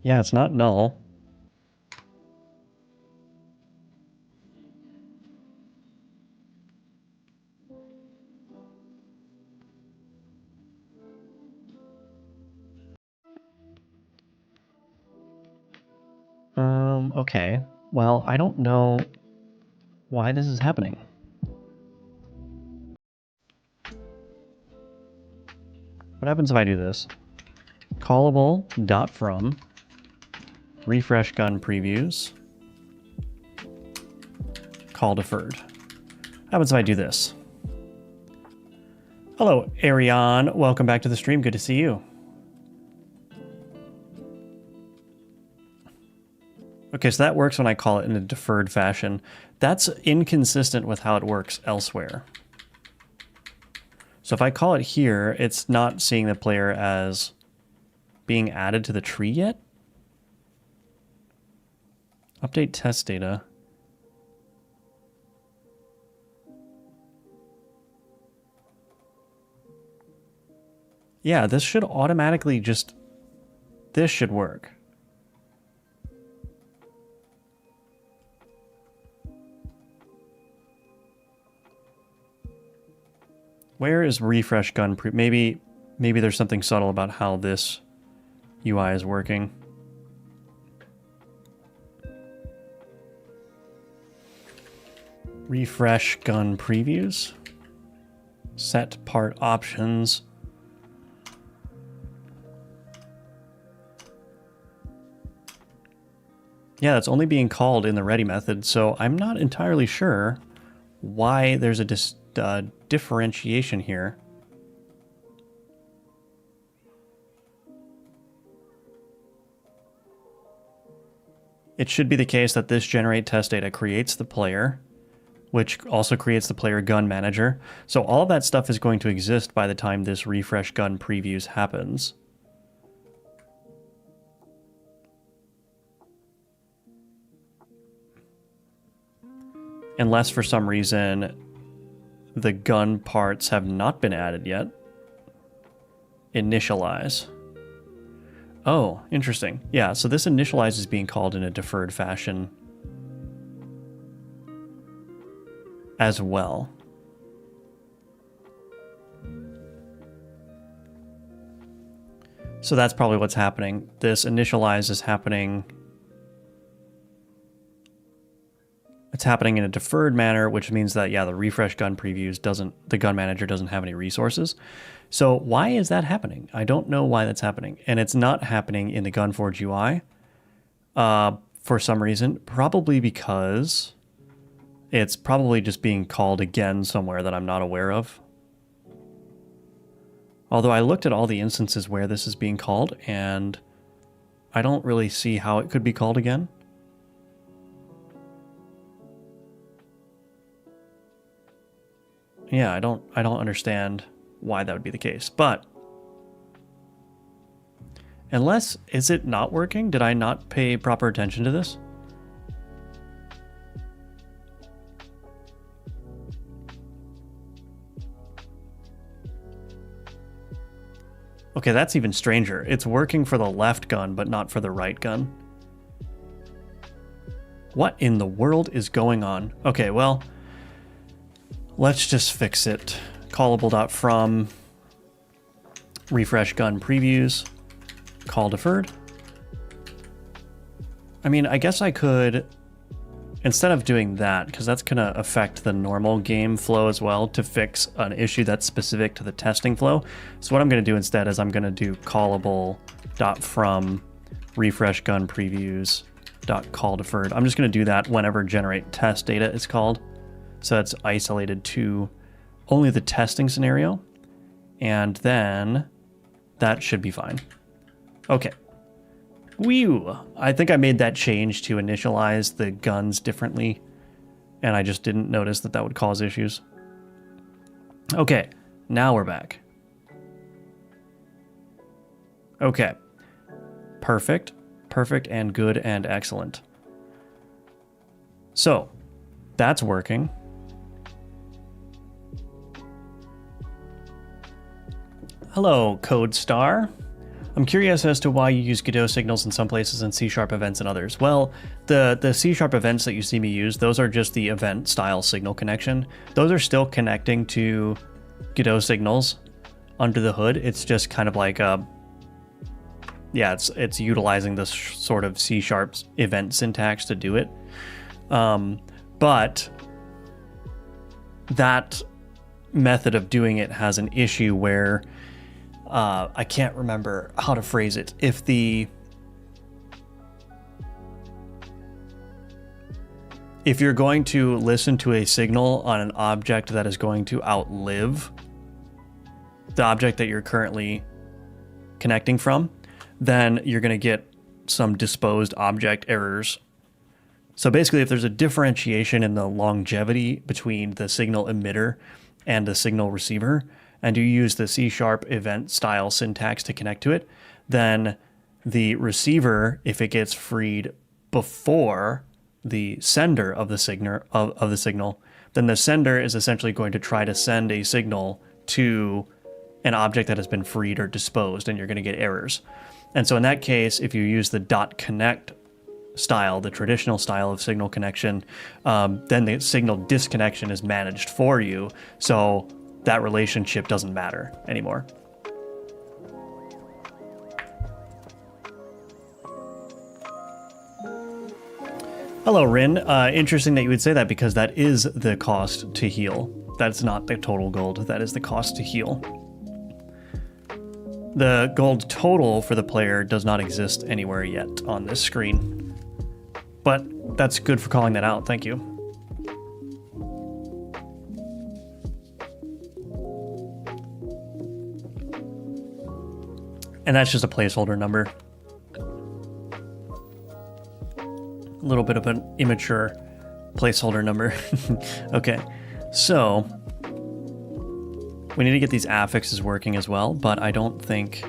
Yeah, it's not null. Okay. Well, I don't know why this is happening. What happens if I do this? Callable.from refresh gun previews call deferred. What happens if I do this? Hello, Ariane. Welcome back to the stream. Good to see you. Okay, so that works when I call it in a deferred fashion. That's inconsistent with how it works elsewhere. So if I call it here, it's not seeing the player as being added to the tree yet. Update test data. Yeah, this should automatically just... This should work. Where is refresh gun maybe there's something subtle about how this UI is working. Refresh gun previews. Set part options. Yeah, that's only being called in the ready method, so I'm not entirely sure why there's a differentiation here. It should be the case that this generate test data creates the player, which also creates the player gun manager. So all of that stuff is going to exist by the time this refresh gun previews happens. Unless for some reason the gun parts have not been added yet. Initialize. Oh, interesting. Yeah, so this initialize is being called in a deferred fashion as well. So that's probably what's happening. This initialize is happening. It's happening in a deferred manner, which means that, yeah, the refresh gun previews the gun manager doesn't have any resources. So why is that happening? I don't know why that's happening. And it's not happening in the Gunforge UI for some reason, probably because it's probably just being called again somewhere that I'm not aware of. Although I looked at all the instances where this is being called, and I don't really see how it could be called again. Yeah, I don't understand why that would be the case. But unless, is it not working? Did I not pay proper attention to this? Okay, that's even stranger. It's working for the left gun, but not for the right gun. What in the world is going on? Okay, well, let's just fix it. Callable.from, refresh gun previews, call deferred. I mean, I guess I could, instead of doing that, because that's going to affect the normal game flow as well, to fix an issue that's specific to the testing flow. So what I'm going to do instead is I'm going to do callable.from refresh gun previews call deferred. I'm just going to do that whenever generate test data is called. So it's isolated to only the testing scenario. And then that should be fine. Okay. Whew. I think I made that change to initialize the guns differently, and I just didn't notice that that would cause issues. Okay, now we're back. Okay. Perfect. Perfect and good and excellent. So, that's working. Hello, Code Star. I'm curious as to why you use Godot signals in some places and C# events in others. Well, the C# events that you see me use, those are just the event style signal connection. Those are still connecting to Godot signals under the hood. It's just kind of like it's utilizing this sort of C# event syntax to do it. But that method of doing it has an issue where I can't remember how to phrase it. If you're going to listen to a signal on an object that is going to outlive the object that you're currently connecting from, then you're going to get some disposed object errors. So basically, if there's a differentiation in the longevity between the signal emitter and the signal receiver, and you use the C# event style syntax to connect to it, then the receiver, if it gets freed before the sender of the signal, then the sender is essentially going to try to send a signal to an object that has been freed or disposed, and you're going to get errors. And so in that case, if you use the .connect style, the traditional style of signal connection, then the signal disconnection is managed for you. So that relationship doesn't matter anymore. Hello, Rin. Interesting that you would say that, because that is the cost to heal. That's not the total gold. That is the cost to heal. The gold total for the player does not exist anywhere yet on this screen. But that's good for calling that out. Thank you. And that's just a placeholder number. A little bit of an immature placeholder number. Okay, so we need to get these affixes working as well, but I don't think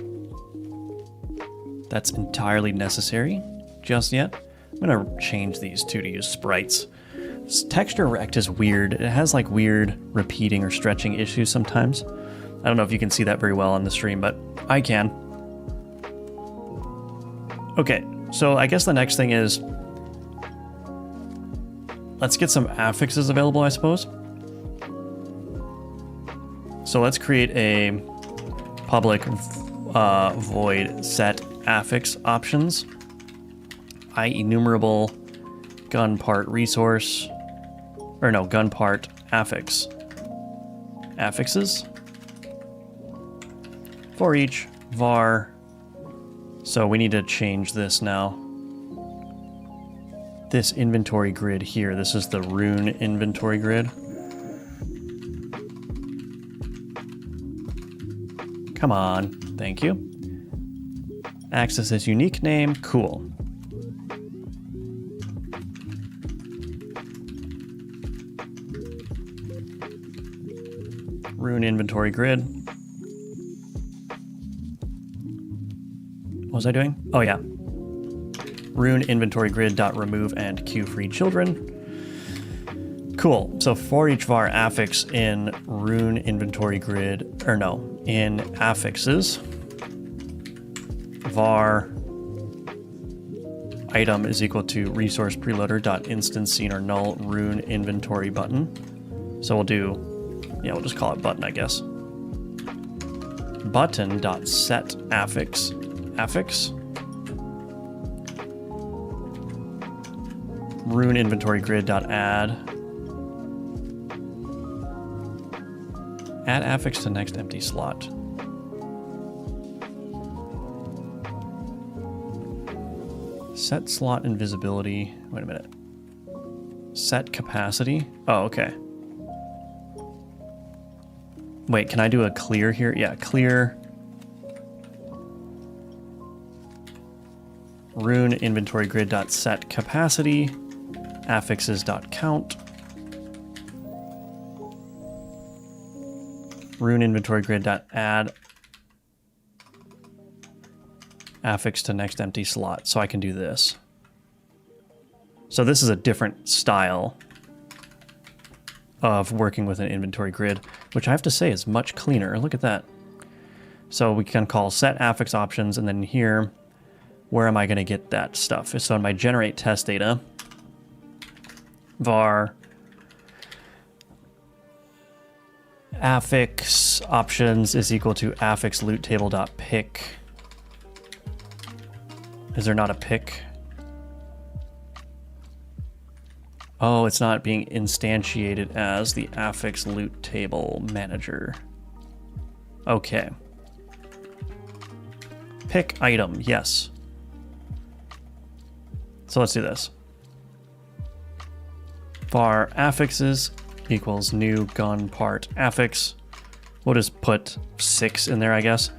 that's entirely necessary just yet. I'm gonna change these two to use sprites. This texture rect is weird. It has like weird repeating or stretching issues sometimes. I don't know if you can see that very well on the stream, but I can. Okay, so I guess the next thing is, let's get some affixes available, I suppose. So let's create a public void set affix options, enumerable gun part resource, or no, gun part affix. Affixes. For each var. So we need to change this now. This inventory grid here, this is the rune inventory grid. Come on, thank you. Access is unique name, cool. Rune inventory grid. What was I doing? Oh yeah. Rune inventory grid dot remove and queue free children. Cool. So for each var affix in rune inventory grid, or no, in affixes, var item is equal to resource preloader dot instance scene or null rune inventory button. So we'll do, yeah, we'll just call it button, I guess. Button dot set affix. Rune inventory grid dot add affix to next empty slot. Set slot invisibility. Wait a minute. Set capacity. Oh, okay. Wait, can I do a clear here? Yeah, clear. Rune inventory grid dot set capacity. Affixes dot count. Rune inventory grid dot add affix to next empty slot. So I can do this. So this is a different style of working with an inventory grid, which I have to say is much cleaner. Look at that. So we can call set affix options, and then here, where am I going to get that stuff? So in my generate test data, var affix options is equal to affix loot table dot pick. Is there not a pick? Oh, it's not being instantiated as the affix loot table manager. Okay. Pick item, yes. So let's do this. Var affixes equals new gun part affix. We'll just put 6 in there, I guess.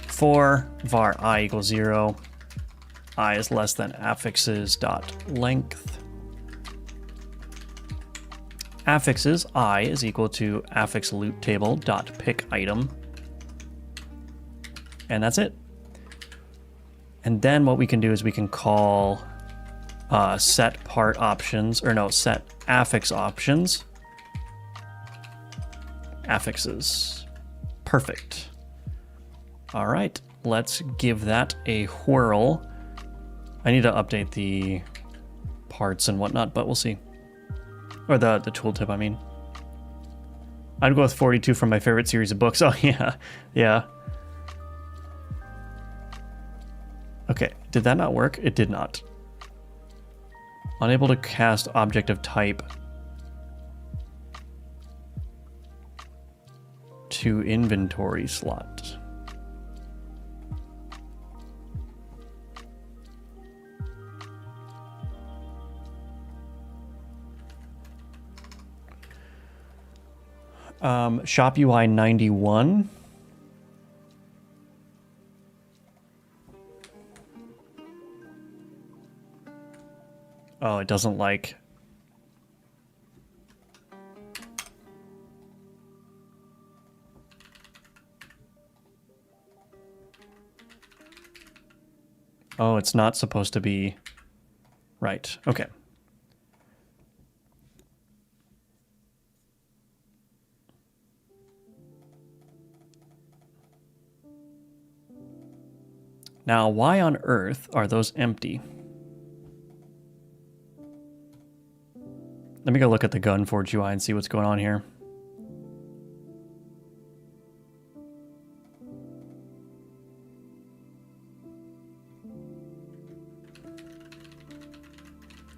For var I equals 0. I is less than affixes dot length. Affixes I is equal to affix loot table dot pick item. And that's it. And then what we can do is we can call set part options, or no, set affix options. Affixes. Perfect. All right, let's give that a whirl. I need to update the parts and whatnot, but we'll see. Or the tooltip, I mean. I'd go with 42 from my favorite series of books. Oh, yeah. Yeah. Okay, did that not work? It did not. Unable to cast object of type to inventory slot. Shop UI 91. Oh, it doesn't like. Oh, it's not supposed to be. Right. Okay. Now, why on earth are those empty? Let me go look at the Gunforge UI and see what's going on here.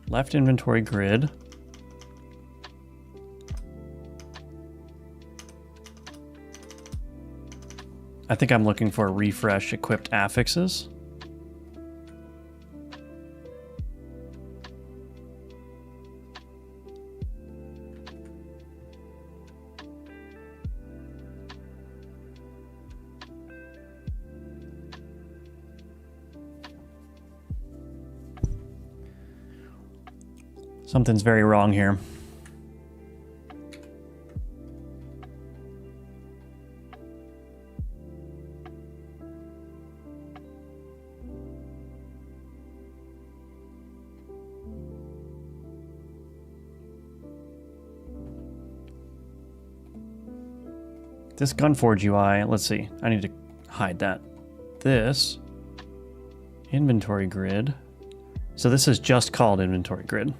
Left inventory grid. I think I'm looking for refresh equipped affixes. Something's very wrong here. This Gunforge UI, let's see. I need to hide that. This inventory grid. So this is just called inventory grid.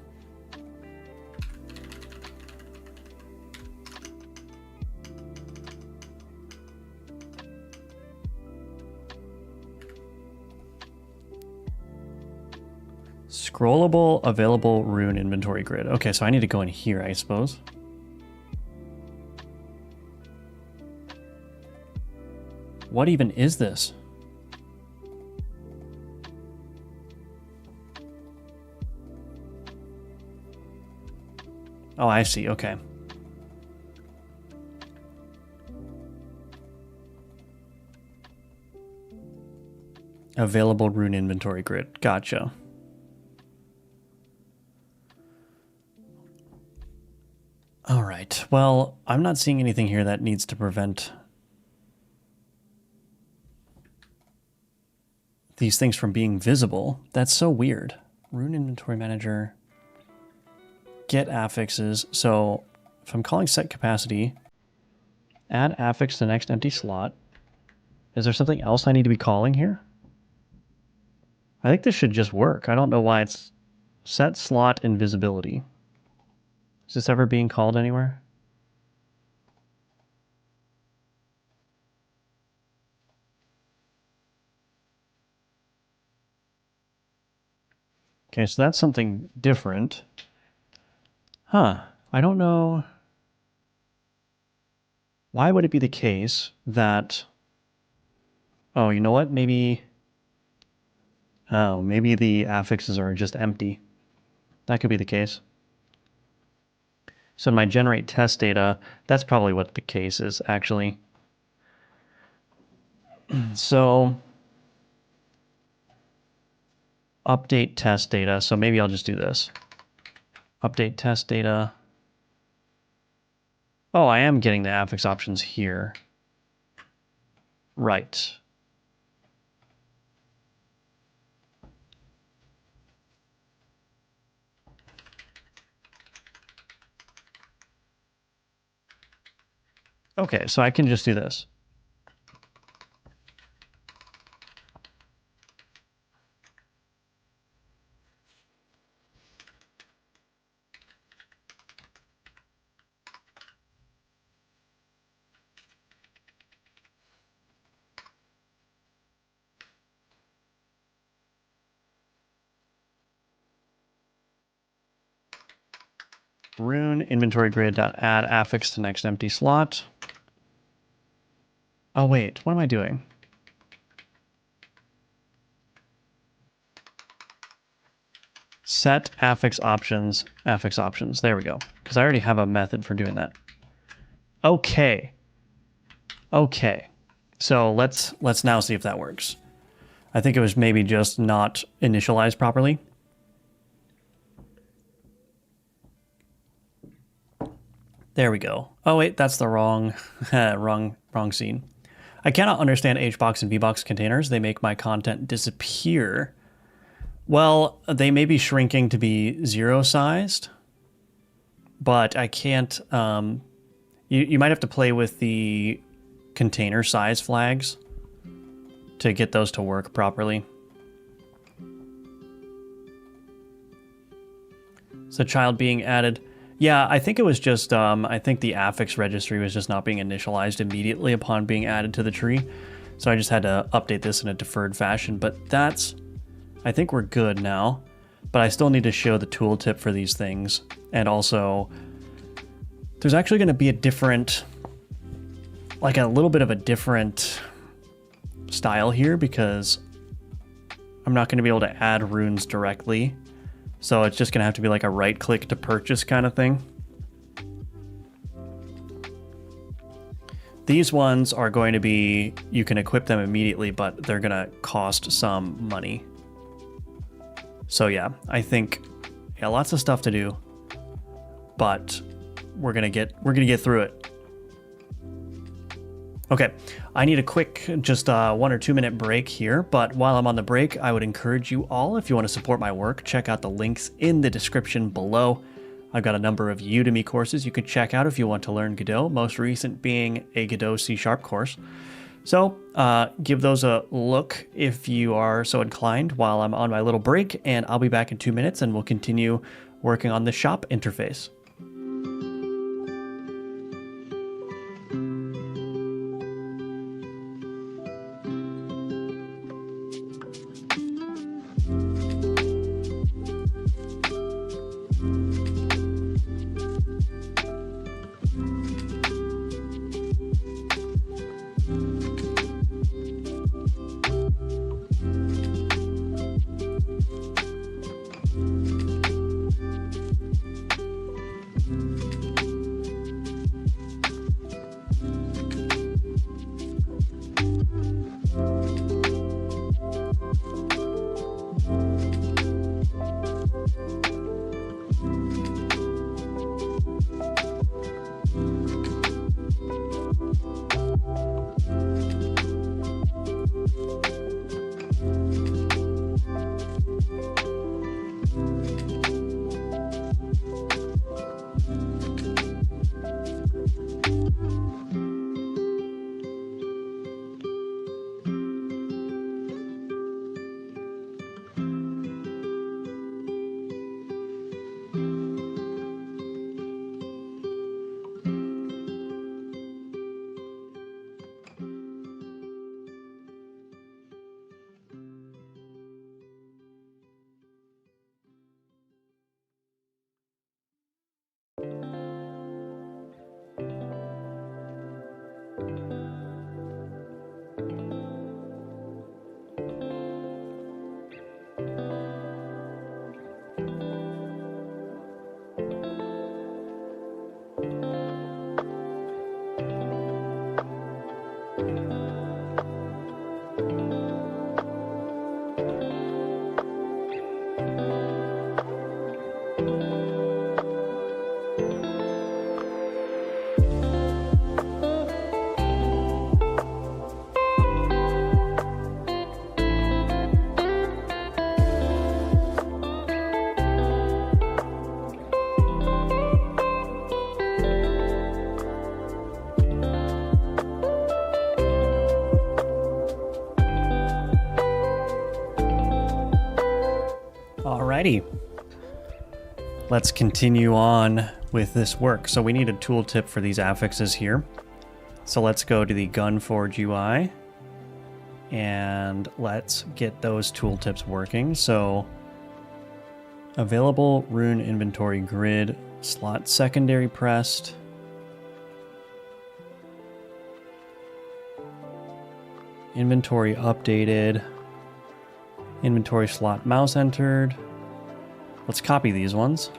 Scrollable available rune inventory grid. Okay, so I need to go in here, I suppose. What even is this? Oh, I see. Okay. Available rune inventory grid. Gotcha. All right. Well, I'm not seeing anything here that needs to prevent these things from being visible. That's so weird. Rune inventory manager. Get affixes. So if I'm calling set capacity, add affix to the next empty slot. Is there something else I need to be calling here? I think this should just work. I don't know why it's set slot invisibility. Is this ever being called anywhere? Okay, so that's something different. Huh. I don't know. Why would it be the case that... Oh, you know what? Maybe... Oh, maybe the affixes are just empty. That could be the case. So in my generate test data, that's probably what the case is, actually. So update test data. So maybe I'll just do this. Update test data. Oh, I am getting the affix options here. Right. Okay, so I can just do this. Rune inventory grid.add affix to next empty slot. Oh wait, what am I doing? Set affix options, affix options. There we go. Because I already have a method for doing that. Okay. Okay. So let's now see if that works. I think it was maybe just not initialized properly. There we go. Oh wait, that's the wrong wrong scene. I cannot understand HBox and VBox containers. They make my content disappear. Well, they may be shrinking to be zero sized, but I can't. You might have to play with the container size flags to get those to work properly. So child being added. Yeah, I think it was just, I think the affix registry was just not being initialized immediately upon being added to the tree. So I just had to update this in a deferred fashion, but that's, I think we're good now. But I still need to show the tooltip for these things. And also, there's actually going to be a different, like a little bit of a different style here because I'm not going to be able to add runes directly. So it's just going to have to be like a right click to purchase kind of thing. These ones are going to be, you can equip them immediately, but they're going to cost some money. So yeah, I think, yeah, lots of stuff to do, but we're going to get through it. Okay, I need a quick, just 1 or 2 minute break here, but while I'm on the break, I would encourage you all, if you want to support my work, check out the links in the description below. I've got a number of Udemy courses you can check out if you want to learn Godot, most recent being a Godot C# course. So give those a look if you are so inclined while I'm on my little break, and I'll be back in 2 minutes and we'll continue working on the shop interface. Alrighty, let's continue on with this work. So we need a tooltip for these affixes here. So let's go to the Gunforge UI and let's get those tooltips working. So available rune inventory grid, slot secondary pressed. Inventory updated. Inventory slot mouse entered. Let's copy these ones.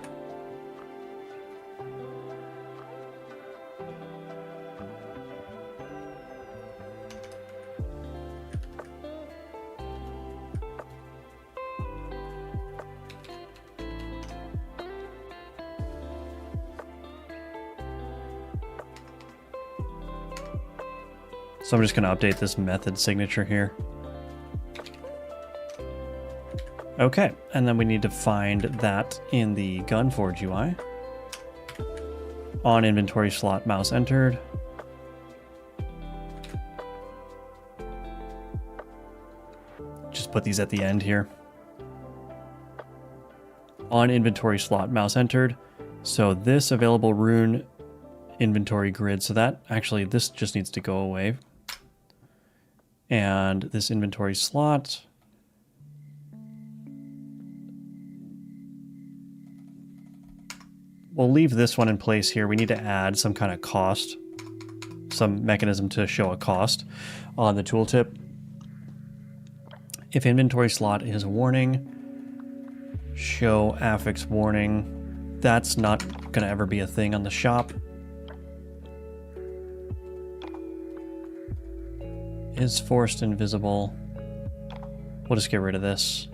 So I'm just going to update this method signature here. Okay, and then we need to find that in the Gunforge UI. On inventory slot mouse entered. Just put these at the end here. On inventory slot mouse entered. So this available rune inventory grid, so that actually this just needs to go away. And this inventory slot, we'll leave this one in place here. We need to add some kind of cost, some mechanism to show a cost on the tooltip. If inventory slot is warning, show affix warning. That's not going to ever be a thing on the shop. Is forced invisible. We'll just get rid of this.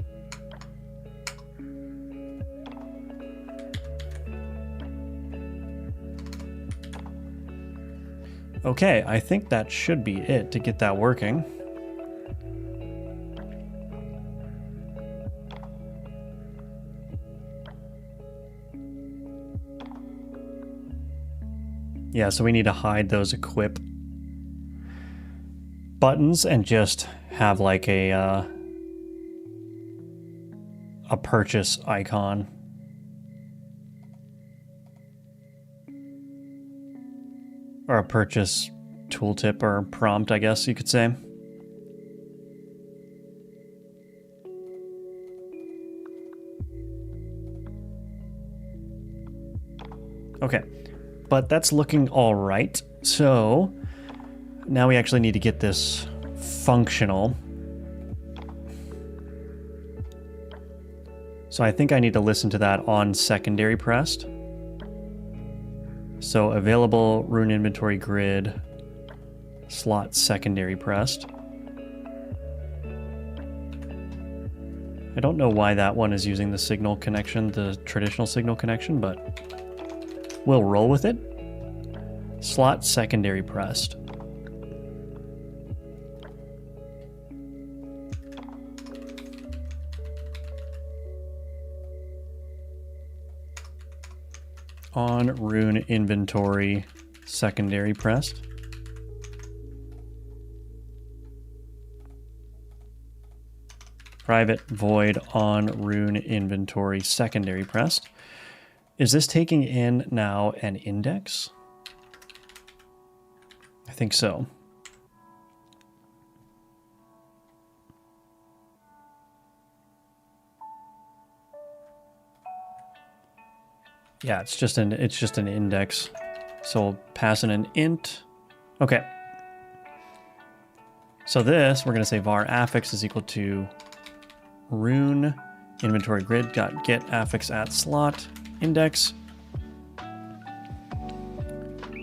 Okay, I think that should be it to get that working. Yeah, so we need to hide those equip buttons and just have like a purchase icon. Or a purchase tooltip or prompt, I guess you could say. Okay, but that's looking all right. So now we actually need to get this functional. So I think I need to listen to that on secondary pressed. So available rune inventory grid slot secondary pressed. I don't know why that one is using the signal connection, the traditional signal connection, but we'll roll with it. Slot secondary pressed. On rune inventory secondary pressed. Private void on rune inventory secondary pressed. Is this taking in now an index? I think so. Yeah, it's just an index. So we'll pass in an int. Okay. So this, we're going to say var affix is equal to rune inventory grid dot get affix at slot index.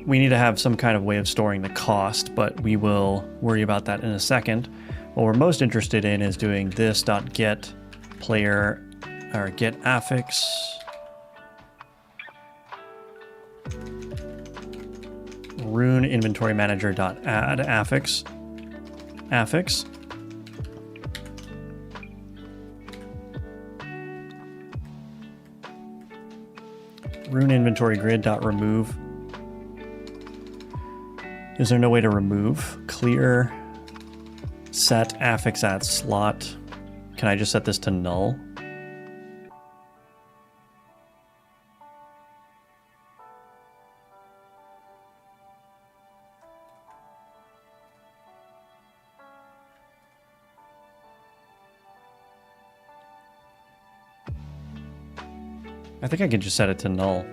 We need to have some kind of way of storing the cost, but we will worry about that in a second. What we're most interested in is doing this dot get player or get affix rune inventory manager dot add affix rune inventory grid dot remove. Is there no way to remove? Clear set affix at slot. Can I just set this to null? I think I can just set it to null.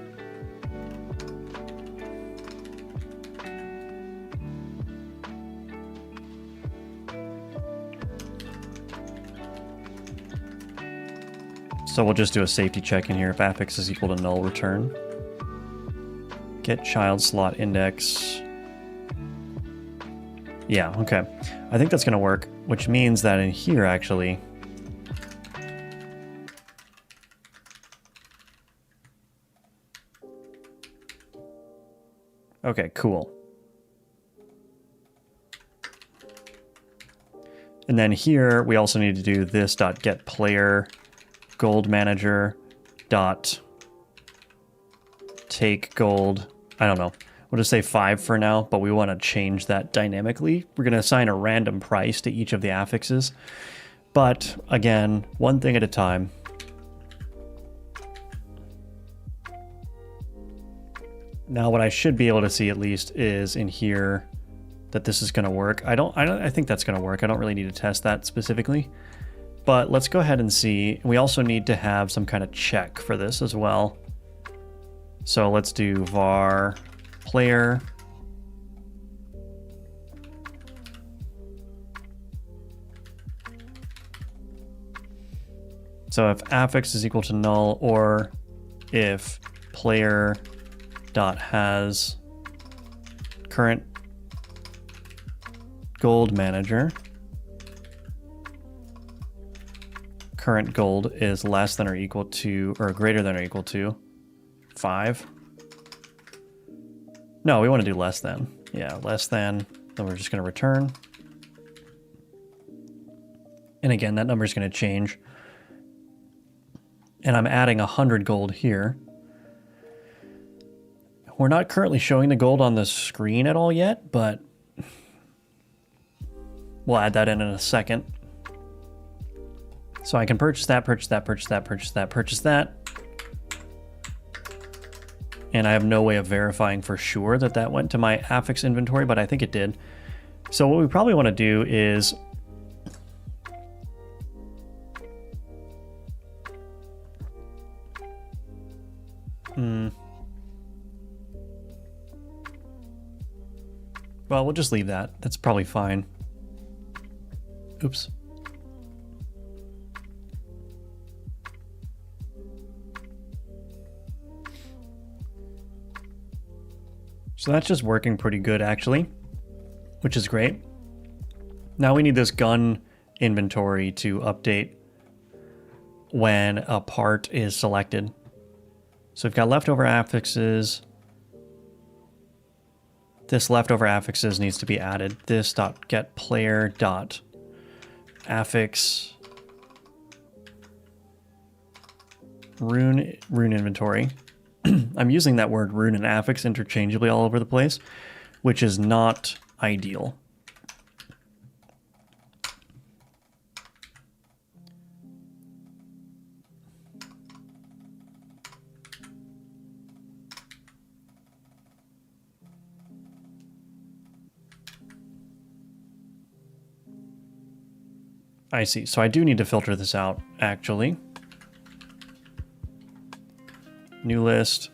So we'll just do a safety check in here. If affix is equal to null, return. Get child slot index. Yeah, okay. I think that's going to work, which means that in here, actually, okay, cool. And then here, we also need to do this dot get player gold manager dot take gold. I don't know. We'll just say 5 for now, but we want to change that dynamically. We're going to assign a random price to each of the affixes. But again, one thing at a time. Now what I should be able to see at least is in here that this is going to work. I think that's going to work. I don't really need to test that specifically. But let's go ahead and see. We also need to have some kind of check for this as well. So let's do var player So if affix is equal to null, or if player dot has current gold manager, current gold is less than or equal to, or greater than or equal to 5. No, we want to do less than. Yeah, less than. Then we're just going to return. And again, that number is going to change. And I'm adding 100 gold here. We're not currently showing the gold on the screen at all yet, but we'll add that in a second. So I can purchase that, purchase that, purchase that, purchase that, purchase that. And I have no way of verifying for sure that that went to my affix inventory, but I think it did. So what we probably want to do is well, we'll just leave that. That's probably fine. Oops. So that's just working pretty good, actually, which is great. Now we need this gun inventory to update when a part is selected. So we've got leftover affixes. This leftover affixes needs to be added. This dot get player dot affix rune inventory. I'm using that word rune and affix interchangeably all over the place, which is not ideal. I see. So I do need to filter this out, actually. New list.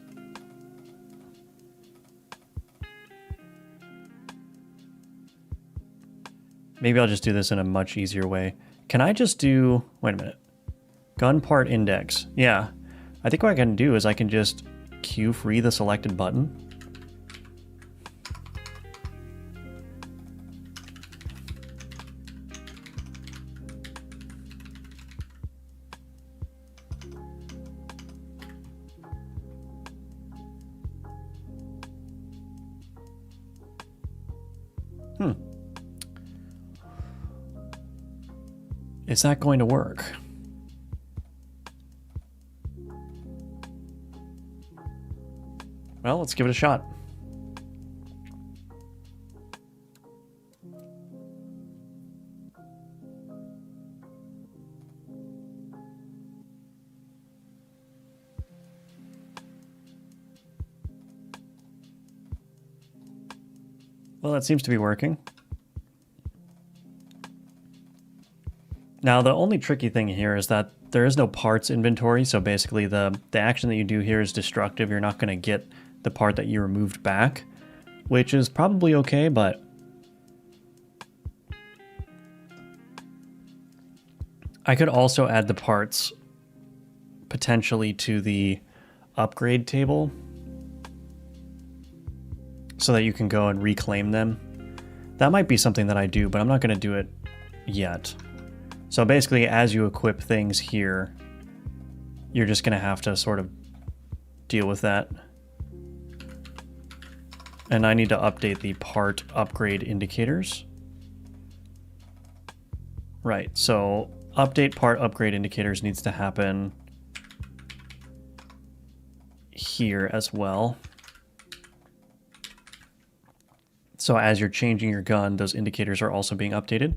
Maybe I'll just do this in a much easier way. Can I just do... Wait a minute. Gun part index. Yeah. I think what I can do is I can just queue free the selected button. Is that going to work? Well, let's give it a shot. Well, that seems to be working. Now, the only tricky thing here is that there is no parts inventory, so basically the action that you do here is destructive. You're not going to get the part that you removed back, which is probably okay, but I could also add the parts potentially to the upgrade table so that you can go and reclaim them. That might be something that I do, but I'm not going to do it yet. So basically, as you equip things here, you're just going to have to sort of deal with that. And I need to update the part upgrade indicators. Right, so update part upgrade indicators needs to happen here as well. So as you're changing your gun, those indicators are also being updated.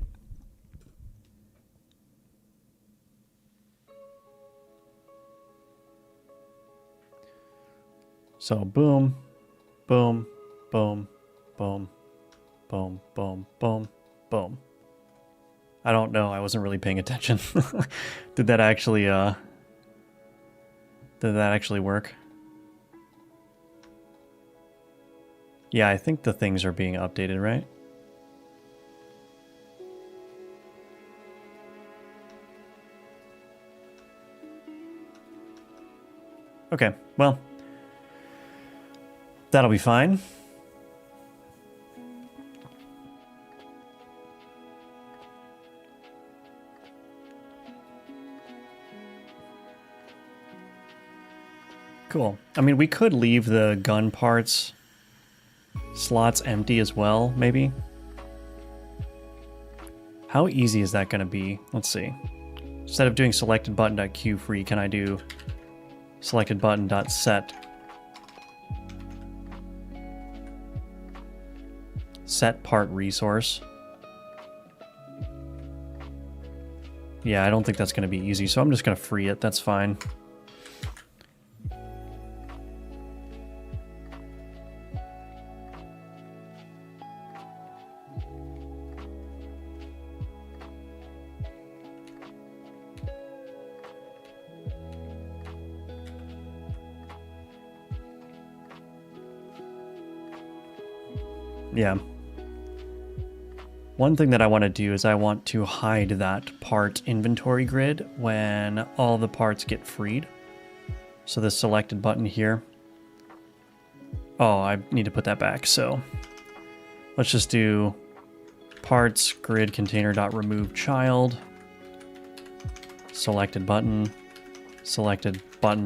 So boom, boom, boom, boom, boom, boom, boom, boom. I don't know, I wasn't really paying attention. Did that actually work? Yeah, I think the things are being updated, right? Okay, well, that'll be fine. Cool. I mean, we could leave the gun parts slots empty as well, maybe. How easy is that going to be? Let's see. Instead of doing selected button.queueFree, can I do selected button.set set part resource? Yeah, I don't think that's going to be easy, so I'm just going to free it. That's fine. Yeah. One thing that I want to do is I want to hide that part inventory grid when all the parts get freed. So the selected button here. Oh, I need to put that back. So let's just do parts grid container dot remove child selected button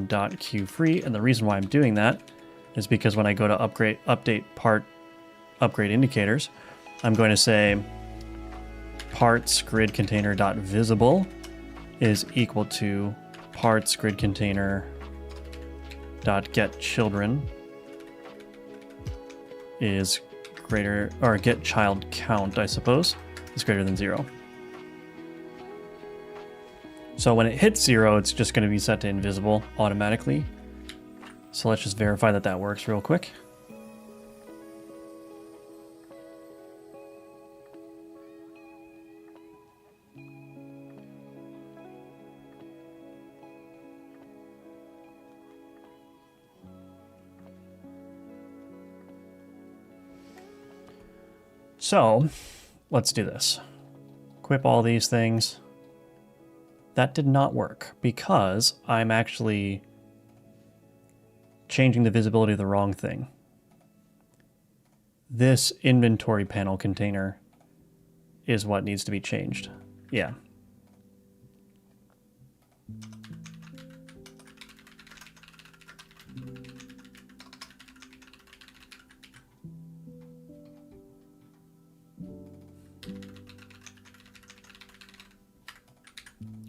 dot queue free. And the reason why I'm doing that is because when I go to update part upgrade indicators, I'm going to say parts grid container dot visible is equal to parts grid container dot get children is greater, or get child count, I suppose, is greater than 0. So when it hits 0, it's just going to be set to invisible automatically. So let's just verify that that works real quick. So let's do this. Equip all these things. That did not work because I'm actually changing the visibility of the wrong thing. This inventory panel container is what needs to be changed. Yeah.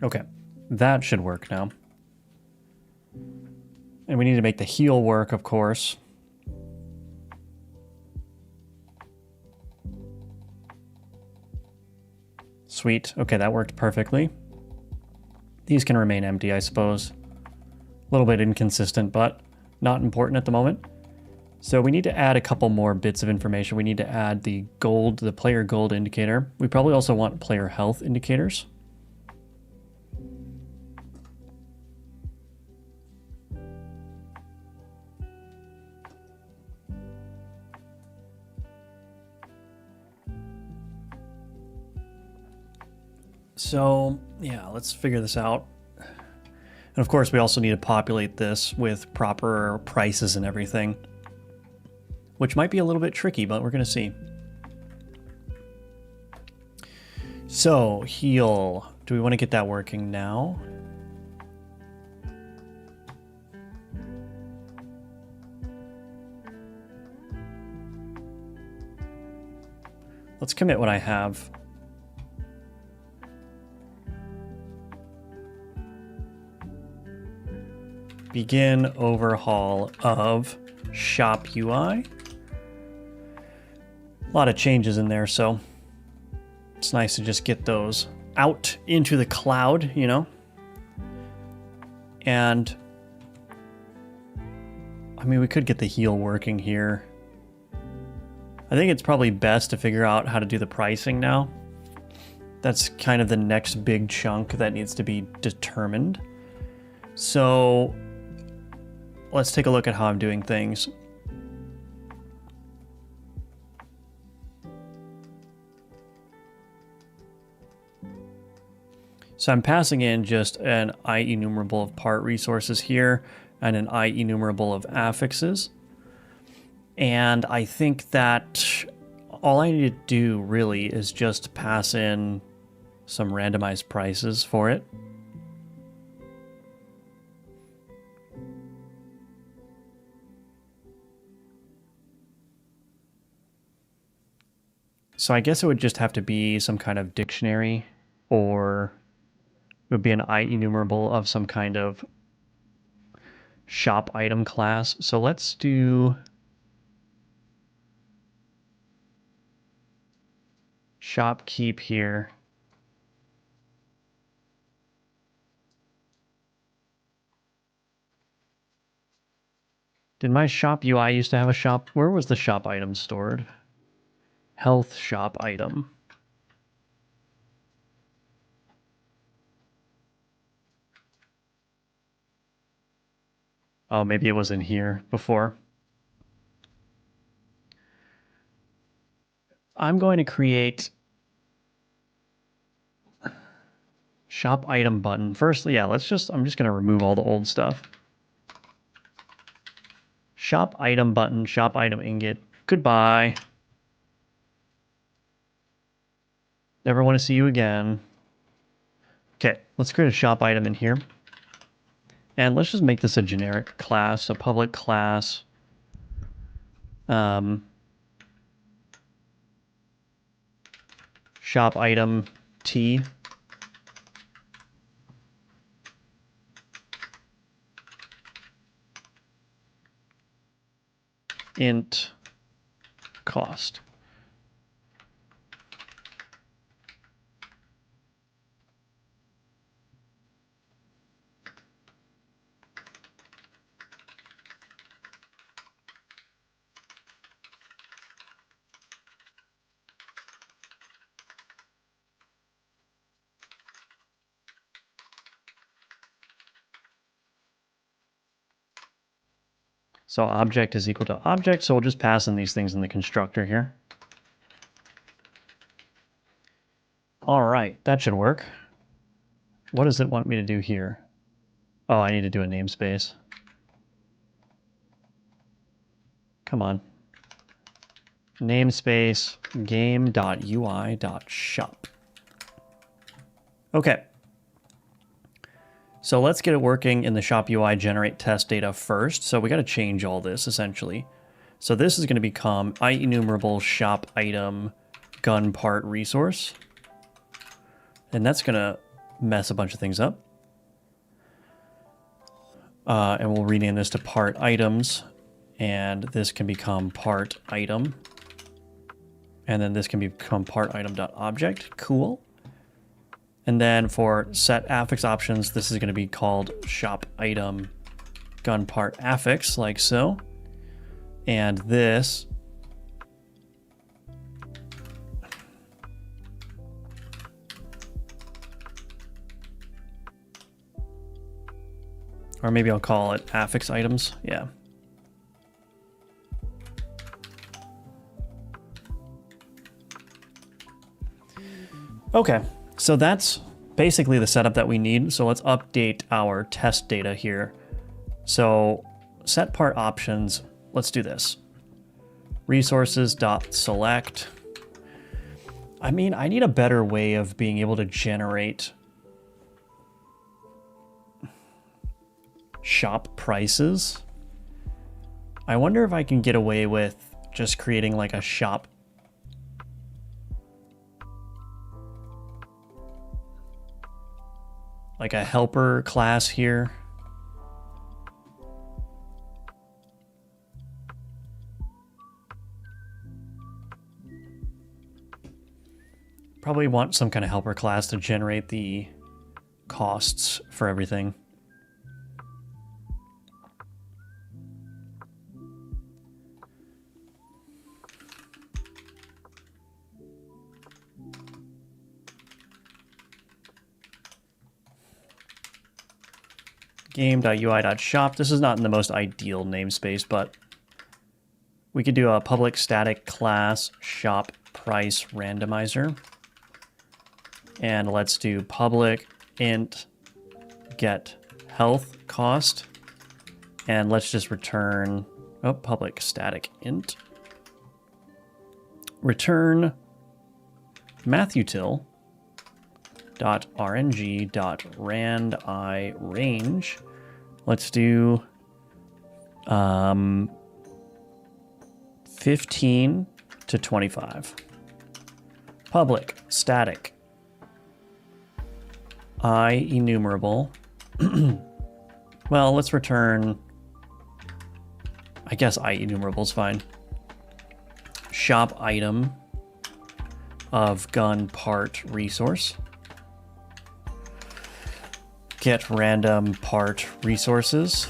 Okay, that should work now. And we need to make the heal work, of course. Sweet. Okay, that worked perfectly. These can remain empty, I suppose. A little bit inconsistent, but not important at the moment. So we need to add a couple more bits of information. We need to add the gold, the player gold indicator. We probably also want player health indicators. So, yeah, let's figure this out. And of course, we also need to populate this with proper prices and everything, which might be a little bit tricky, but we're going to see. So, heal. Do we want to get that working now? Let's commit what I have. Begin overhaul of shop UI. A lot of changes in there, so it's nice to just get those out into the cloud, you know? And I mean, we could get the heal working here. I think it's probably best to figure out how to do the pricing now. That's kind of the next big chunk that needs to be determined. So let's take a look at how I'm doing things. So I'm passing in just an enumerable of part resources here. and an IEnumerable of affixes. And I think that all I need to do really is just pass in some randomized prices for it. So I guess it would just have to be some kind of dictionary, or it would be an IEnumerable of some kind of shop item class. So let's do shopkeep here. Did my shop UI used to have a shop? Where was the shop item stored? Health shop item. Oh, maybe it was in here before. I'm going to create shop item button. First, yeah, I'm just going to remove all the old stuff. Shop item button, shop item ingot. Goodbye. Never want to see you again. Okay, let's create a shop item in here. And let's just make this a generic class, a public class. Shop item T. Int cost. So object is equal to object, so we'll just pass in these things in the constructor here. All right, that should work. What does it want me to do here? Oh, I need to do a namespace. Come on. Namespace game.ui.shop. Okay. So let's get it working in the shop UI generate test data first. So we got to change all this essentially. So this is going to become IEnumerable shop item gun part resource. And that's going to mess a bunch of things up. And we'll rename this to part items. And this can become part item. And then this can become part item.object. Cool. And then for set affix options, this is going to be called shop item gun part affix, like so. And this or maybe I'll call it affix items. Yeah. Okay. So that's basically the setup that we need. So let's update our test data here. So set part options, let's do this. Resources.select. I mean, I need a better way of being able to generate shop prices. I wonder if I can get away with just creating like a shop like a helper class here. Probably want some kind of helper class to generate the costs for everything. Game.ui.shop. This is not in the most ideal namespace, but we could do a public static class shop price randomizer. And let's do public int get health cost. And let's just return, public static int. Return mathUtil dot rng dot randi range. Let's do 15 to 25. Public static I enumerable. Well, let's return, I guess I enumerable is fine. Shop item of gun part resource. Get random part resources.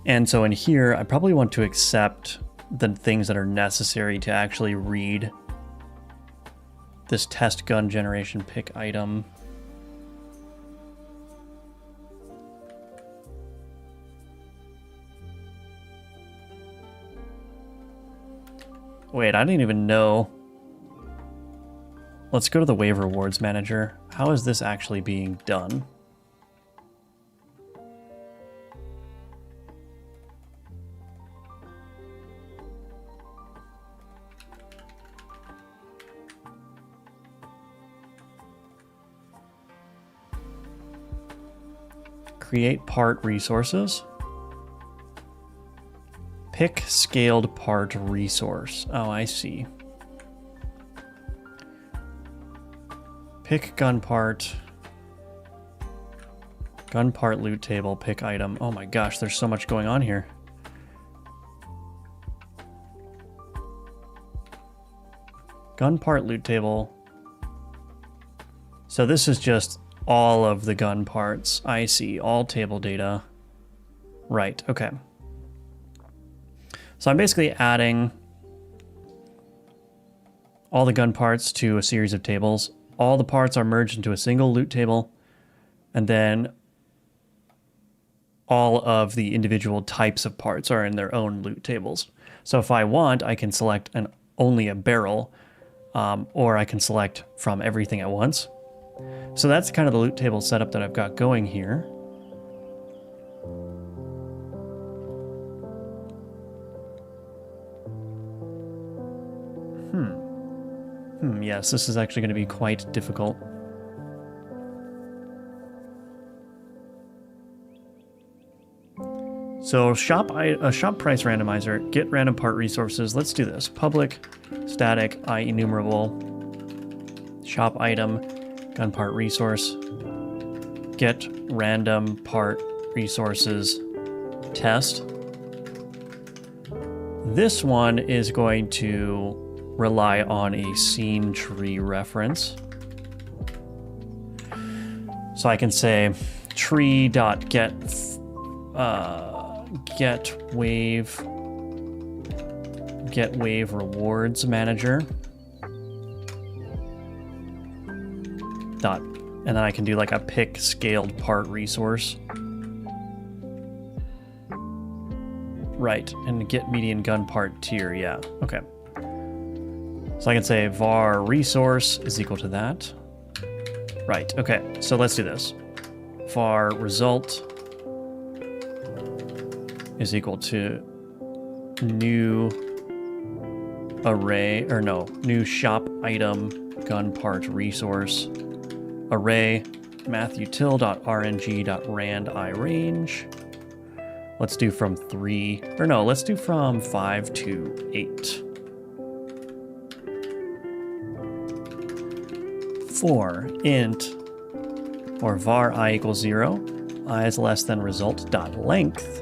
And so in here, I probably want to accept the things that are necessary to actually read this test gun generation pick item. Wait, I didn't even know. Let's go to the Wave Rewards Manager. How is this actually being done? Create part resources. Pick scaled part resource. Oh, I see. Pick gun part loot table, pick item. Oh my gosh, there's so much going on here. Gun part loot table. So this is just all of the gun parts. I see, all table data. Right, okay. So I'm basically adding all the gun parts to a series of tables. All the parts are merged into a single loot table, and then all of the individual types of parts are in their own loot tables. So if I want, I can select only a barrel, or I can select from everything at once. So that's kind of the loot table setup that I've got going here. Yes, this is actually going to be quite difficult. So shop price randomizer, get random part resources. Let's do this. Public static I enumerable shop item gun part resource, get random part resources test. This one is going to rely on a scene tree reference. So I can say tree.get wave rewards manager dot, and then I can do like a pick scaled part resource. Right, and get median gun part tier, yeah, okay. So I can say var resource is equal to that. Right, okay, so let's do this. Var result is equal to new array, or no, new shop item gun part resource array mathUtil.rng.randirange. Let's do from 3, or no, let's do from 5 to 8. For int, or var I equals 0, I is less than result dot length.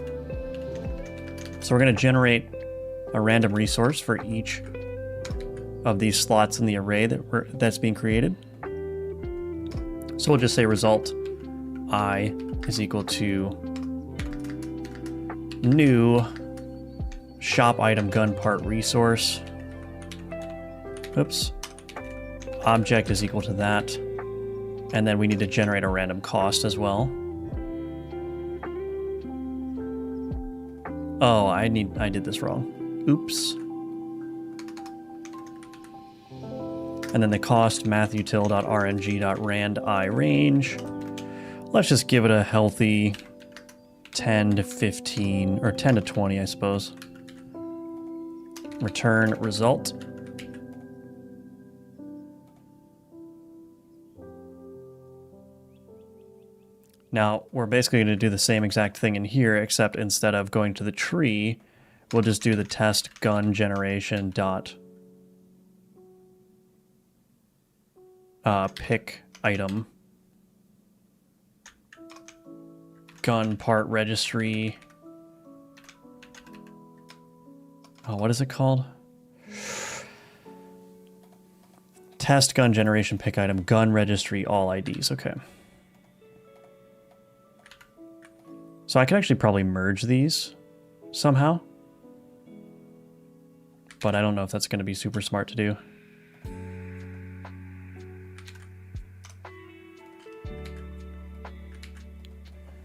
So we're going to generate a random resource for each of these slots in the array that's being created. So we'll just say result I is equal to new shop item gun part resource. Oops. Object is equal to that. And then we need to generate a random cost as well. Oh, I did this wrong. Oops. And then the cost mathUtil.rng.randirange. Let's just give it a healthy 10 to 15, or 10 to 20, I suppose. Return result. Now, we're basically going to do the same exact thing in here, except instead of going to the tree, we'll just do the test gun generation dot pick item gun part registry. Oh, what is it called? Test gun generation pick item gun registry all IDs. Okay. So I could actually probably merge these somehow, but I don't know if that's going to be super smart to do.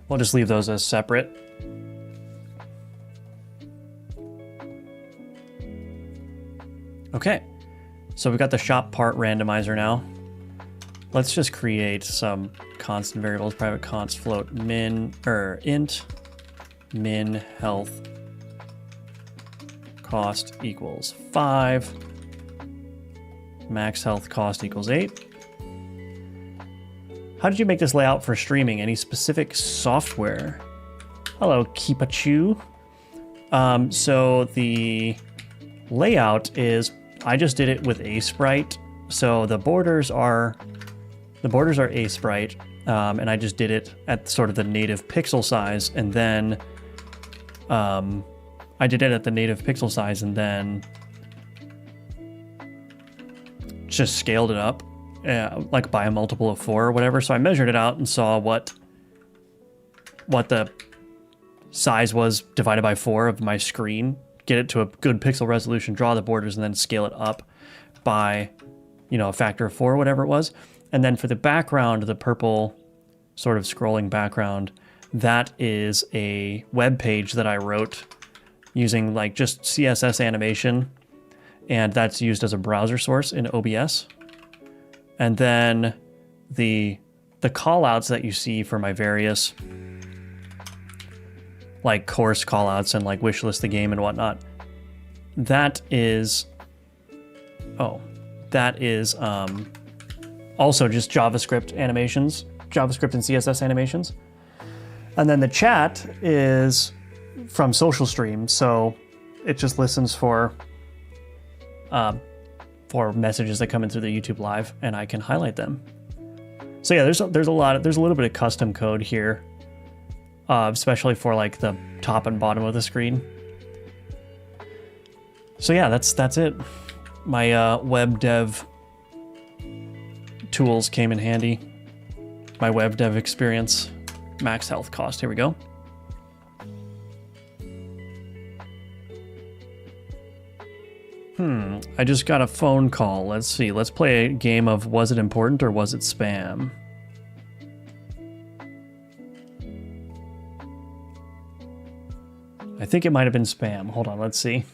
We'll just leave those as separate. Okay, so we've got the shop part randomizer now. Let's just create some constant variables, private const float min, int min health cost equals 5, max health cost equals 8. How did you make this layout for streaming? Any specific software? Hello, Keepachu. So the layout is, I just did it with a sprite. So the borders are a sprite, and I just did it at sort of the native pixel size, and then I did it at the native pixel size, and then just scaled it up. Like by a multiple of 4 or whatever. So I measured it out and saw what the size was divided by 4 of my screen, get it to a good pixel resolution, draw the borders, and then scale it up by, a factor of 4 or whatever it was. And then for the background, the purple sort of scrolling background, that is a web page that I wrote using like just CSS animation, and that's used as a browser source in OBS. And then the callouts that you see for my various like course callouts and like wishlist the game and whatnot, that is also just JavaScript animations, JavaScript and CSS animations. And then the chat is from Social Stream, so it just listens for messages that come in through the YouTube Live, and I can highlight them. So yeah, there's a little bit of custom code here, especially for like the top and bottom of the screen. So yeah, that's it. My web dev tools came in handy. My web dev experience, max health cost. Here we go. I just got a phone call. Let's see. Let's play a game of was it important or was it spam? I think it might have been spam. Hold on, let's see.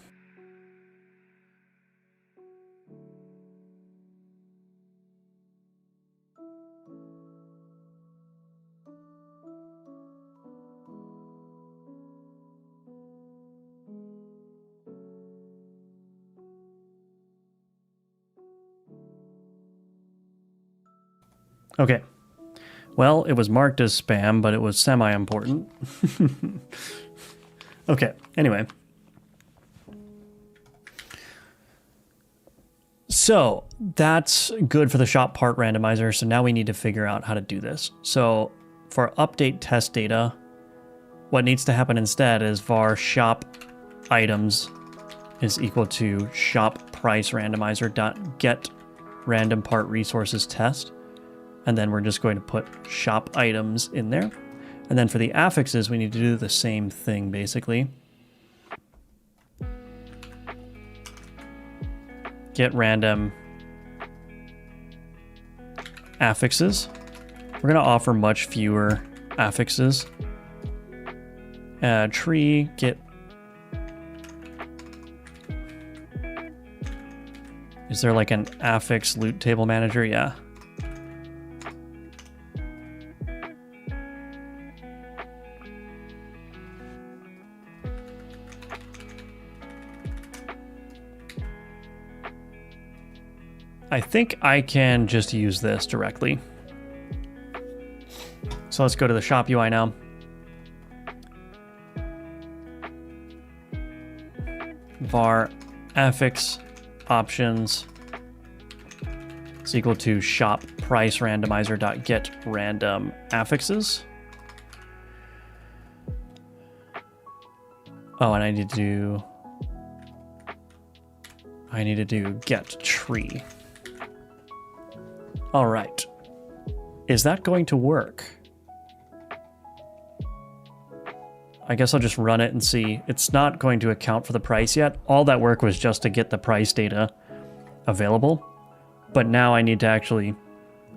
Okay. Well, it was marked as spam, but it was semi-important. Okay, anyway. So that's good for the shop part randomizer. So now we need to figure out how to do this. So for update test data, what needs to happen instead is var shop items is equal to shop price randomizer dot get random part resources test. And then we're just going to put shop items in there. And then for the affixes, we need to do the same thing, basically. Get random affixes. We're going to offer much fewer affixes. Tree, get... Is there like an affix loot table manager? Yeah. I think I can just use this directly. So let's go to the shop UI now. Var affix options is equal to shop price randomizer dot get random affixes. Oh, and I need to do get tree. All right. Is that going to work? I guess I'll just run it and see. It's not going to account for the price yet. All that work was just to get the price data available. But now I need to actually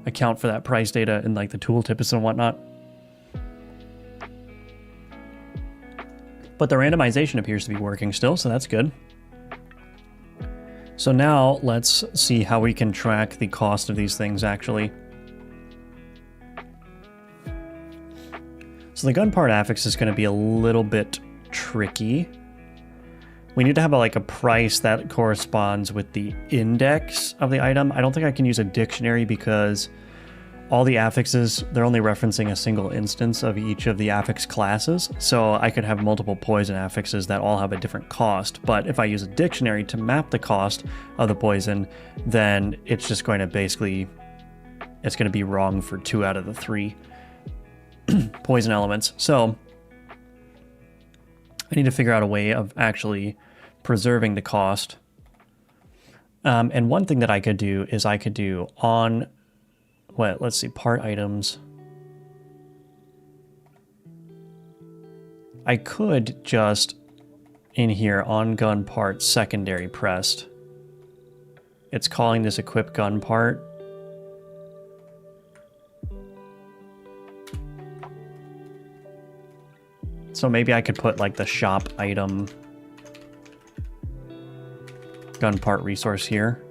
account for that price data in like the tooltips and whatnot. But the randomization appears to be working still, so that's good. So now let's see how we can track the cost of these things actually. So the gun part affix is going to be a little bit tricky. We need to have a price that corresponds with the index of the item. I don't think I can use a dictionary because all the affixes, they're only referencing a single instance of each of the affix classes. So I could have multiple poison affixes that all have a different cost. But if I use a dictionary to map the cost of the poison, then it's just going to basically, it's going to be wrong for 2 out of the 3 poison elements. So I need to figure out a way of actually preserving the cost. And one thing that I could do is I could do on, let's see, part items. I could just in here on gun part secondary pressed. It's calling this equip gun part. So maybe I could put the shop item gun part resource here.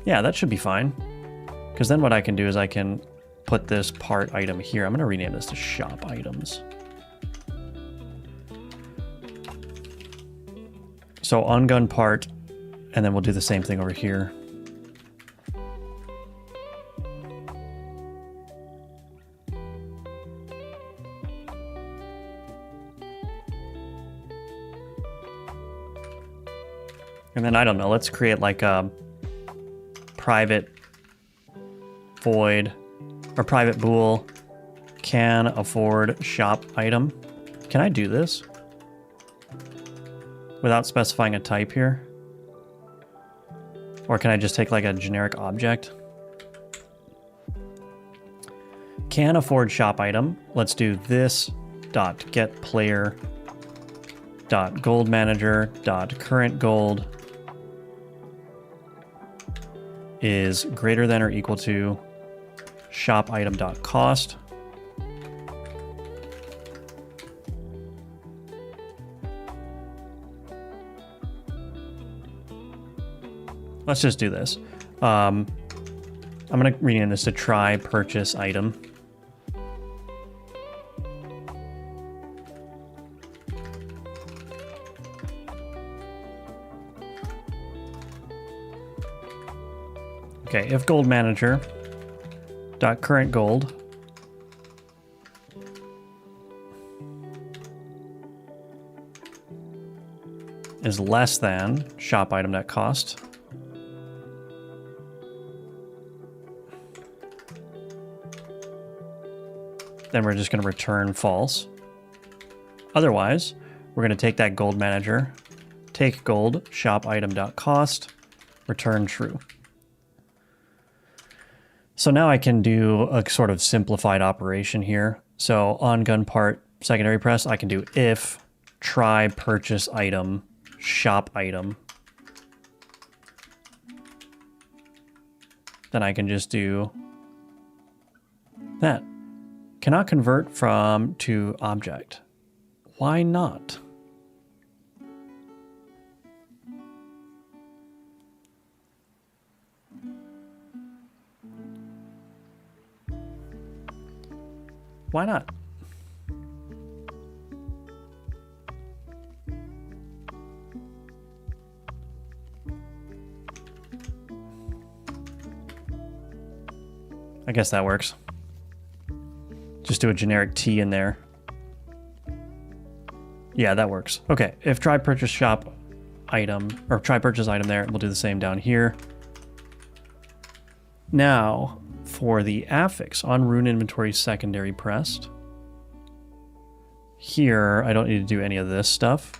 Yeah, that should be fine. Because then what I can do is I can put this part item here. I'm going to rename this to shop items. So on gun part, and then we'll do the same thing over here. And then, I don't know, let's create a private void or private bool can afford shop item. Can I do this without specifying a type here? Or can I just take a generic object? Can afford shop item. Let's do this dot get player dot gold manager dot current gold is greater than or equal to shop item dot cost. Let's just do this. I'm going to rename this to try purchase item. Okay, if gold manager dot current gold is less than shop item dot cost, then we're just going to return false. Otherwise, we're going to take that gold manager, take gold shop item dot cost, return true. So now I can do a sort of simplified operation here. So on gun part secondary press, I can do if try purchase item shop item. Then I can just do that. Cannot convert from to object. Why not? Why not? I guess that works. Just do a generic T in there. Yeah, that works. Okay, if try purchase shop item, or try purchase item there, we'll do the same down here. Now, for the affix on rune inventory secondary pressed. Here, I don't need to do any of this stuff.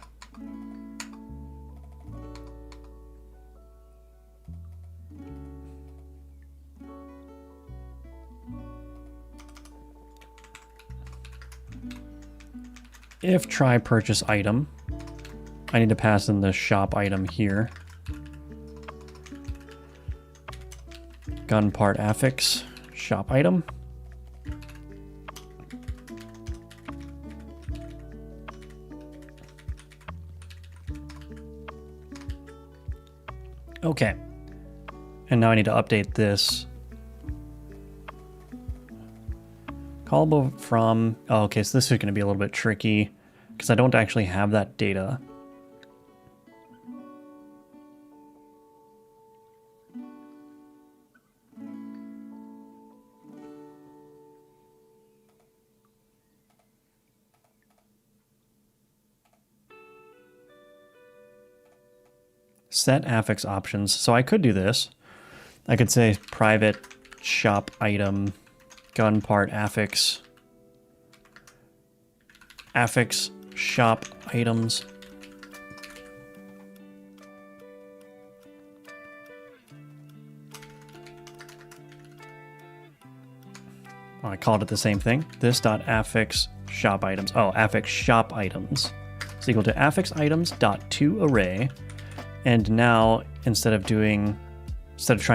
If try purchase item, I need to pass in the shop item here. Gun part affix, shop item. Okay. And now I need to update this. Callable from, oh, okay, so this is going to be a little bit tricky because I don't actually have that data. Set affix options. So I could do this. I could say private shop item gun part affix, affix shop items. Oh, I called it the same thing. This dot affix shop items. Oh, affix shop items is equal to affix items dot to array. And now instead of trying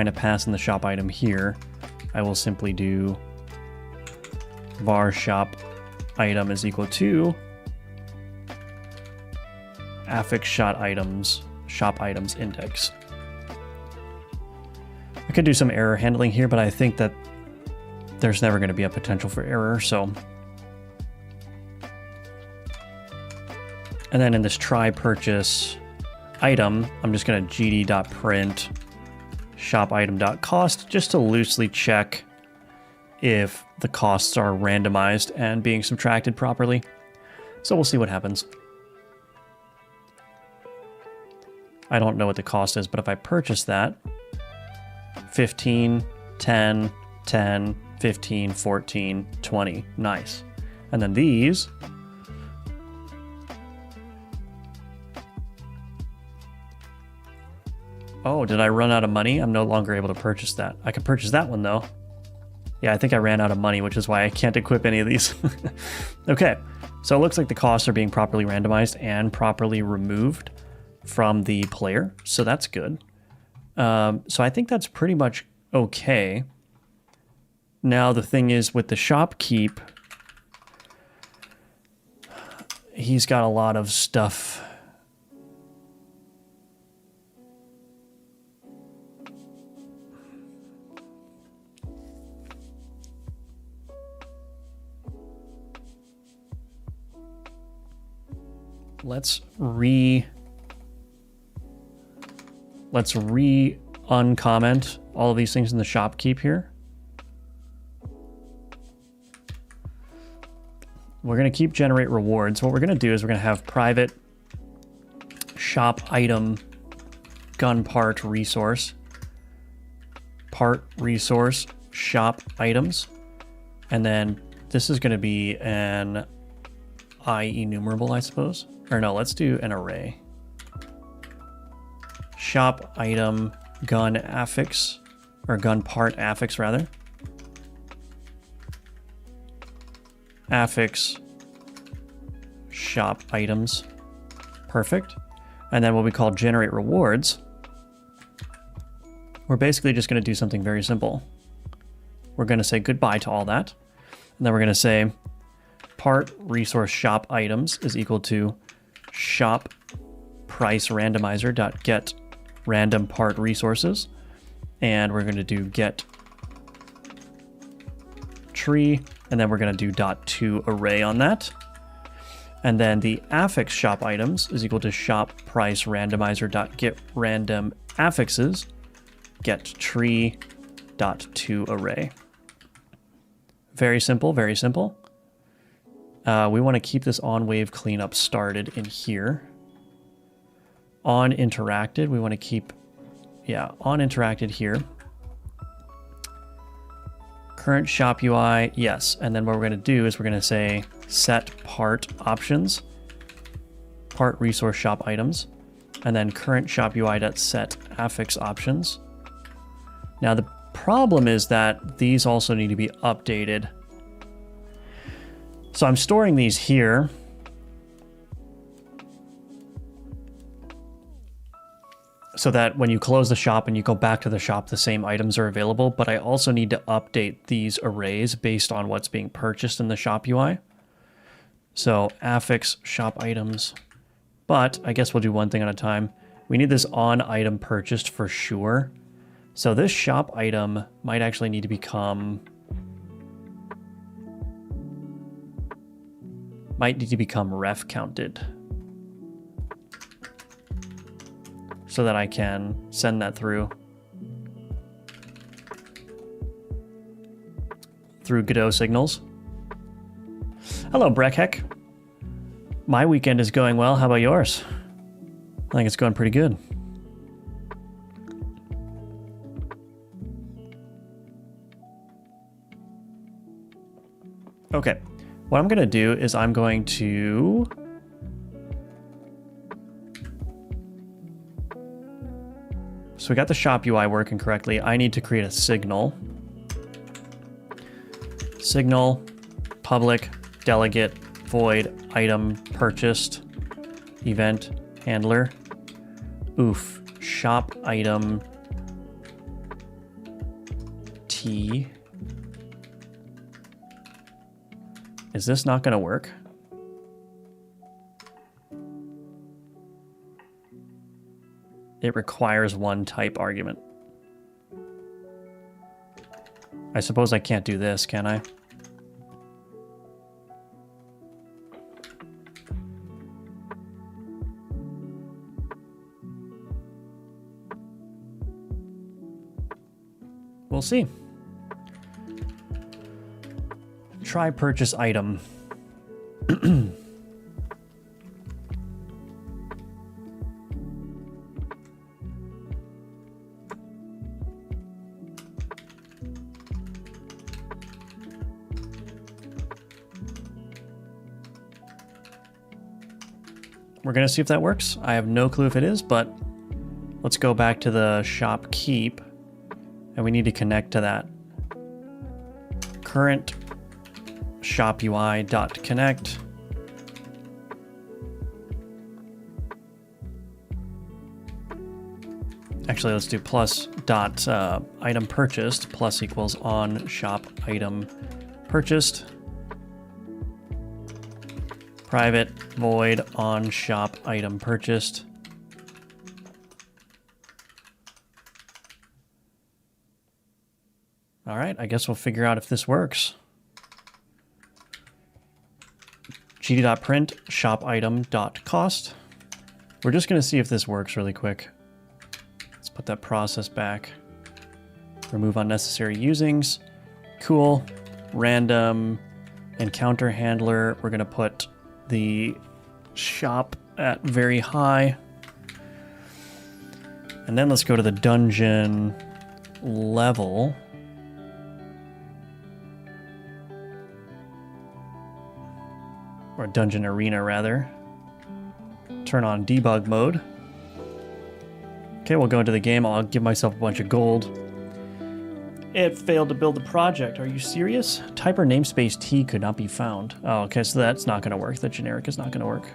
to pass in the shop item here, I will simply do var shop item is equal to affix shop items index. I could do some error handling here, but I think that there's never going to be a potential for error, so. And then in this try purchase item, I'm just going to gd.print shop item.cost just to loosely check if the costs are randomized and being subtracted properly. So we'll see what happens. I don't know what the cost is, but if I purchase that, 15, 10, 10, 15, 14, 20, nice. And then these, oh, did I run out of money? I'm no longer able to purchase that. I can purchase that one though. Yeah, I think I ran out of money, which is why I can't equip any of these. Okay, so it looks like the costs are being properly randomized and properly removed from the player, so that's good. So I think that's pretty much okay. Now the thing is with the shopkeep, he's got a lot of stuff. Let's uncomment all of these things in the shopkeep here. We're going to keep generate rewards. What we're going to do is we're going to have private shop item gun part resource shop items, and then this is going to be an enumerable, I suppose. Or no, let's do an array. Shop item gun affix, or gun part affix rather. Affix shop items. Perfect. And then what we call generate rewards, we're basically just going to do something very simple. We're going to say goodbye to all that. And then we're going to say part resource shop items is equal to shop price randomizer dot get random part resources, and we're going to do get tree, and then we're going to do dot to array on that, and then the affix shop items is equal to shop price randomizer dot get random affixes get tree dot to array. Very simple, very simple. We want to keep this on wave cleanup started in here. On interacted, we want to keep, yeah, on interacted here. Current shop UI, yes. And then what we're going to do is we're going to say set part options, part resource shop items, and then current shop UI.set affix options. Now the problem is that these also need to be updated. So I'm storing these here. So that when you close the shop and you go back to the shop, the same items are available, but I also need to update these arrays based on what's being purchased in the shop UI. So affix shop items, but I guess we'll do one thing at a time. We need this on item purchased for sure. So this shop item might actually need to become, ref counted. So that I can send that through Godot signals. Hello, Breckheck. My weekend is going well. How about yours? I think it's going pretty good. Okay, what I'm going to do is I'm going to so we got the shop UI working correctly. I need to create a signal. Signal, public, delegate, void, item, purchased, event, handler. Oof, shop item, T. Is this not going to work? It requires one type argument. I suppose I can't do this, can I? We'll see. Try purchase item. We're going to see if that works. I have no clue if it is, but let's go back to the shop keep, and we need to connect to that. Current shop UI dot connect. Actually, let's do plus dot item purchased plus equals on shop item purchased. Private void on shop item purchased. All right, I guess we'll figure out if this works. gd.print shop item dot cost. We're just going to see if this works really quick. Let's put that process back. Remove unnecessary usings. Cool. Random encounter handler. We're going to put the shop at very high. And then let's go to the dungeon level. Or dungeon arena, rather. Turn on debug mode. Okay, we'll go into the game. I'll give myself a bunch of gold. It failed to build the project. Are you serious? Typer namespace T could not be found. Oh, okay, so that's not going to work. The generic is not going to work.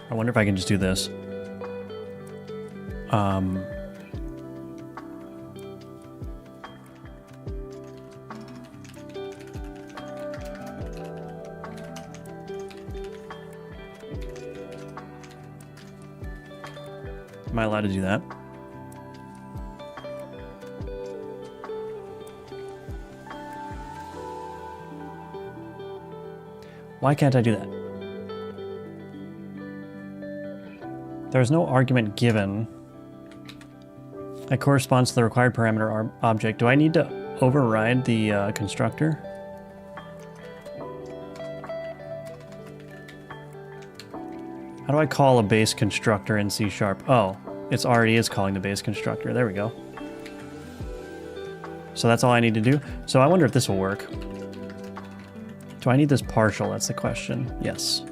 I wonder if I can just do this. Am I allowed to do that? Why can't I do that? There's no argument given that corresponds to the required parameter object. Do I need to override the constructor? How do I call a base constructor in C#? Oh, it already is calling the base constructor. There we go. So that's all I need to do. So I wonder if this will work. Do I need this partial? That's the question. Yes.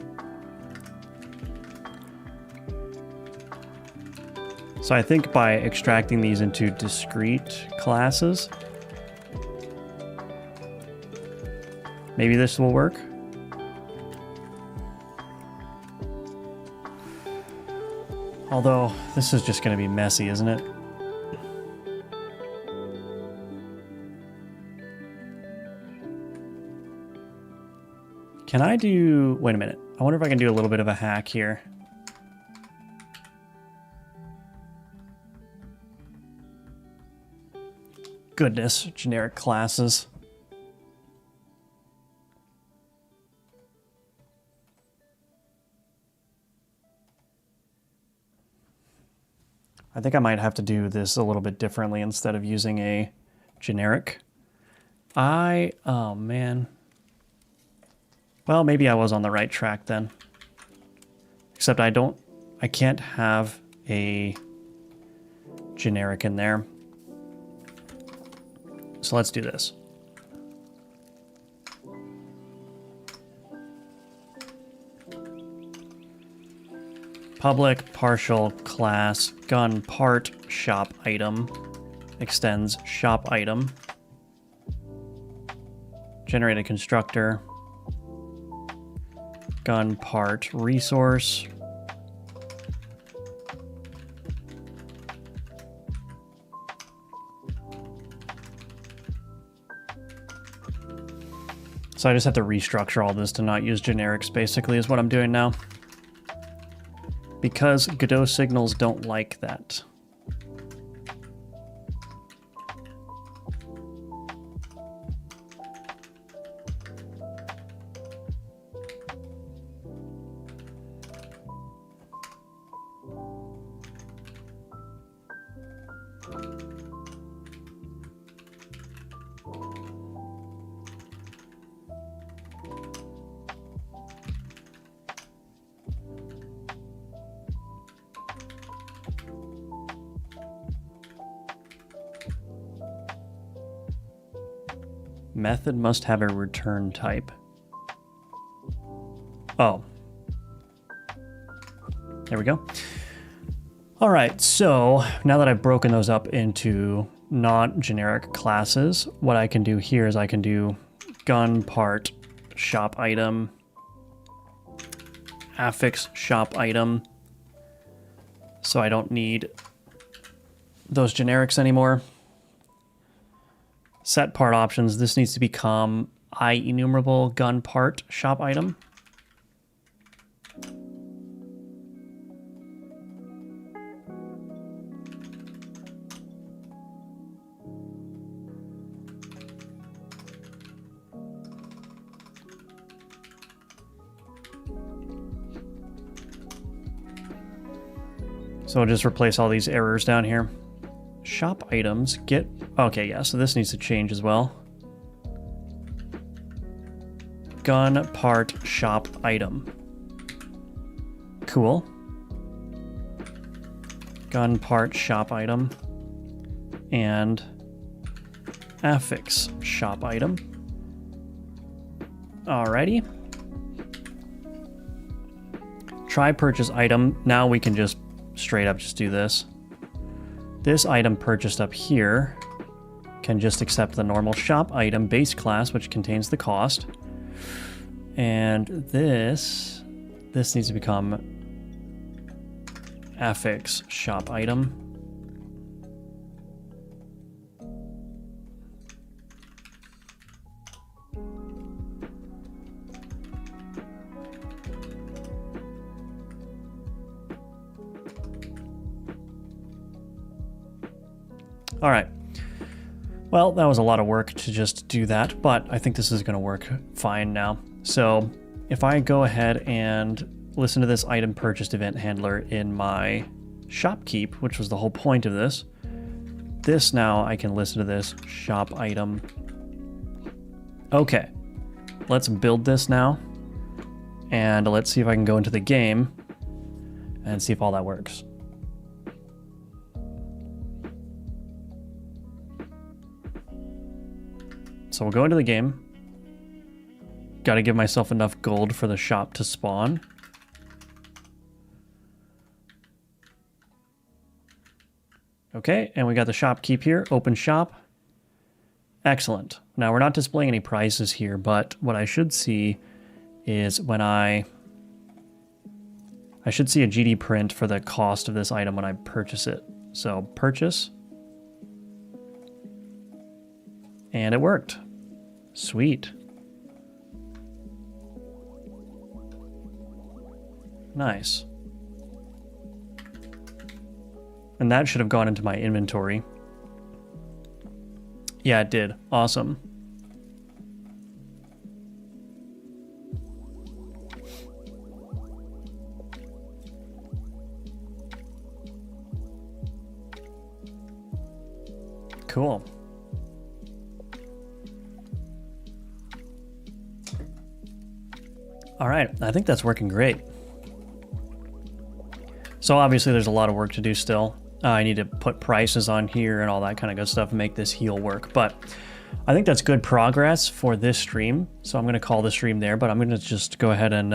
So I think by extracting these into discrete classes, maybe this will work. Although, this is just going to be messy, isn't it? Can I do... Wait a minute. I wonder if I can do a little bit of a hack here. Goodness, generic classes. I think I might have to do this a little bit differently instead of using a generic. Oh man. Well, maybe I was on the right track then. Except I can't have a generic in there. So let's do this. Public partial class gun part shop item extends shop item. Generate a constructor. Gun part resource. So I just have to restructure all this to not use generics, basically, is what I'm doing now. Because Godot signals don't like that. Method must have a return type. Oh. There we go. All right, so now that I've broken those up into non-generic classes, what I can do here is I can do gun part shop item, affix shop item, so I don't need those generics anymore. Set part options, this needs to become IEnumerable gun part shop item. So I'll just replace all these errors down here. Shop items, get... Okay, yeah, so this needs to change as well. Gun part shop item. Cool. Gun part shop item. And affix shop item. Alrighty. Try purchase item. Now we can just straight up just do this. This item purchased up here can just accept the normal shop item base class, which contains the cost. And this needs to become affix shop item. All right. Well, that was a lot of work to just do that, but I think this is going to work fine now. So if I go ahead and listen to this item purchased event handler in my shopkeep, which was the whole point of this, this now I can listen to this shop item. Okay, let's build this now. And let's see if I can go into the game and see if all that works. So we'll go into the game. Got to give myself enough gold for the shop to spawn. Okay, and we got the shopkeep here. Open shop. Excellent. Now we're not displaying any prices here, but what I should see is when I should see a GD print for the cost of this item when I purchase it. So purchase. And it worked. Sweet. Nice. And that should have gone into my inventory. Yeah, it did. Awesome. Cool. All right, I think that's working great. So obviously there's a lot of work to do still. I need to put prices on here and all that kind of good stuff and make this heal work. But I think that's good progress for this stream. So I'm going to call the stream there, but I'm going to just go ahead and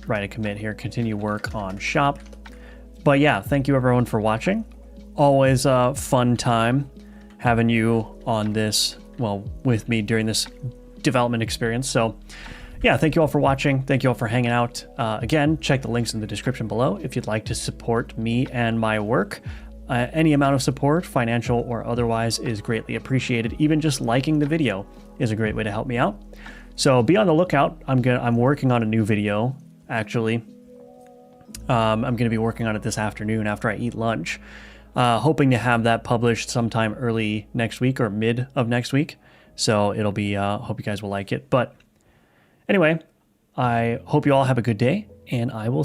write a commit here, continue work on shop. But yeah, thank you everyone for watching. Always a fun time having you on this, well, with me during this development experience. So yeah, thank you all for watching. Thank you all for hanging out. Again, check the links in the description below if you'd like to support me and my work. Any amount of support, financial or otherwise, is greatly appreciated. Even just liking the video is a great way to help me out. So be on the lookout. I'm working on a new video, actually. I'm going to be working on it this afternoon after I eat lunch. Hoping to have that published sometime early next week or mid of next week. So it'll be, hope you guys will like it. But anyway, I hope you all have a good day, and I will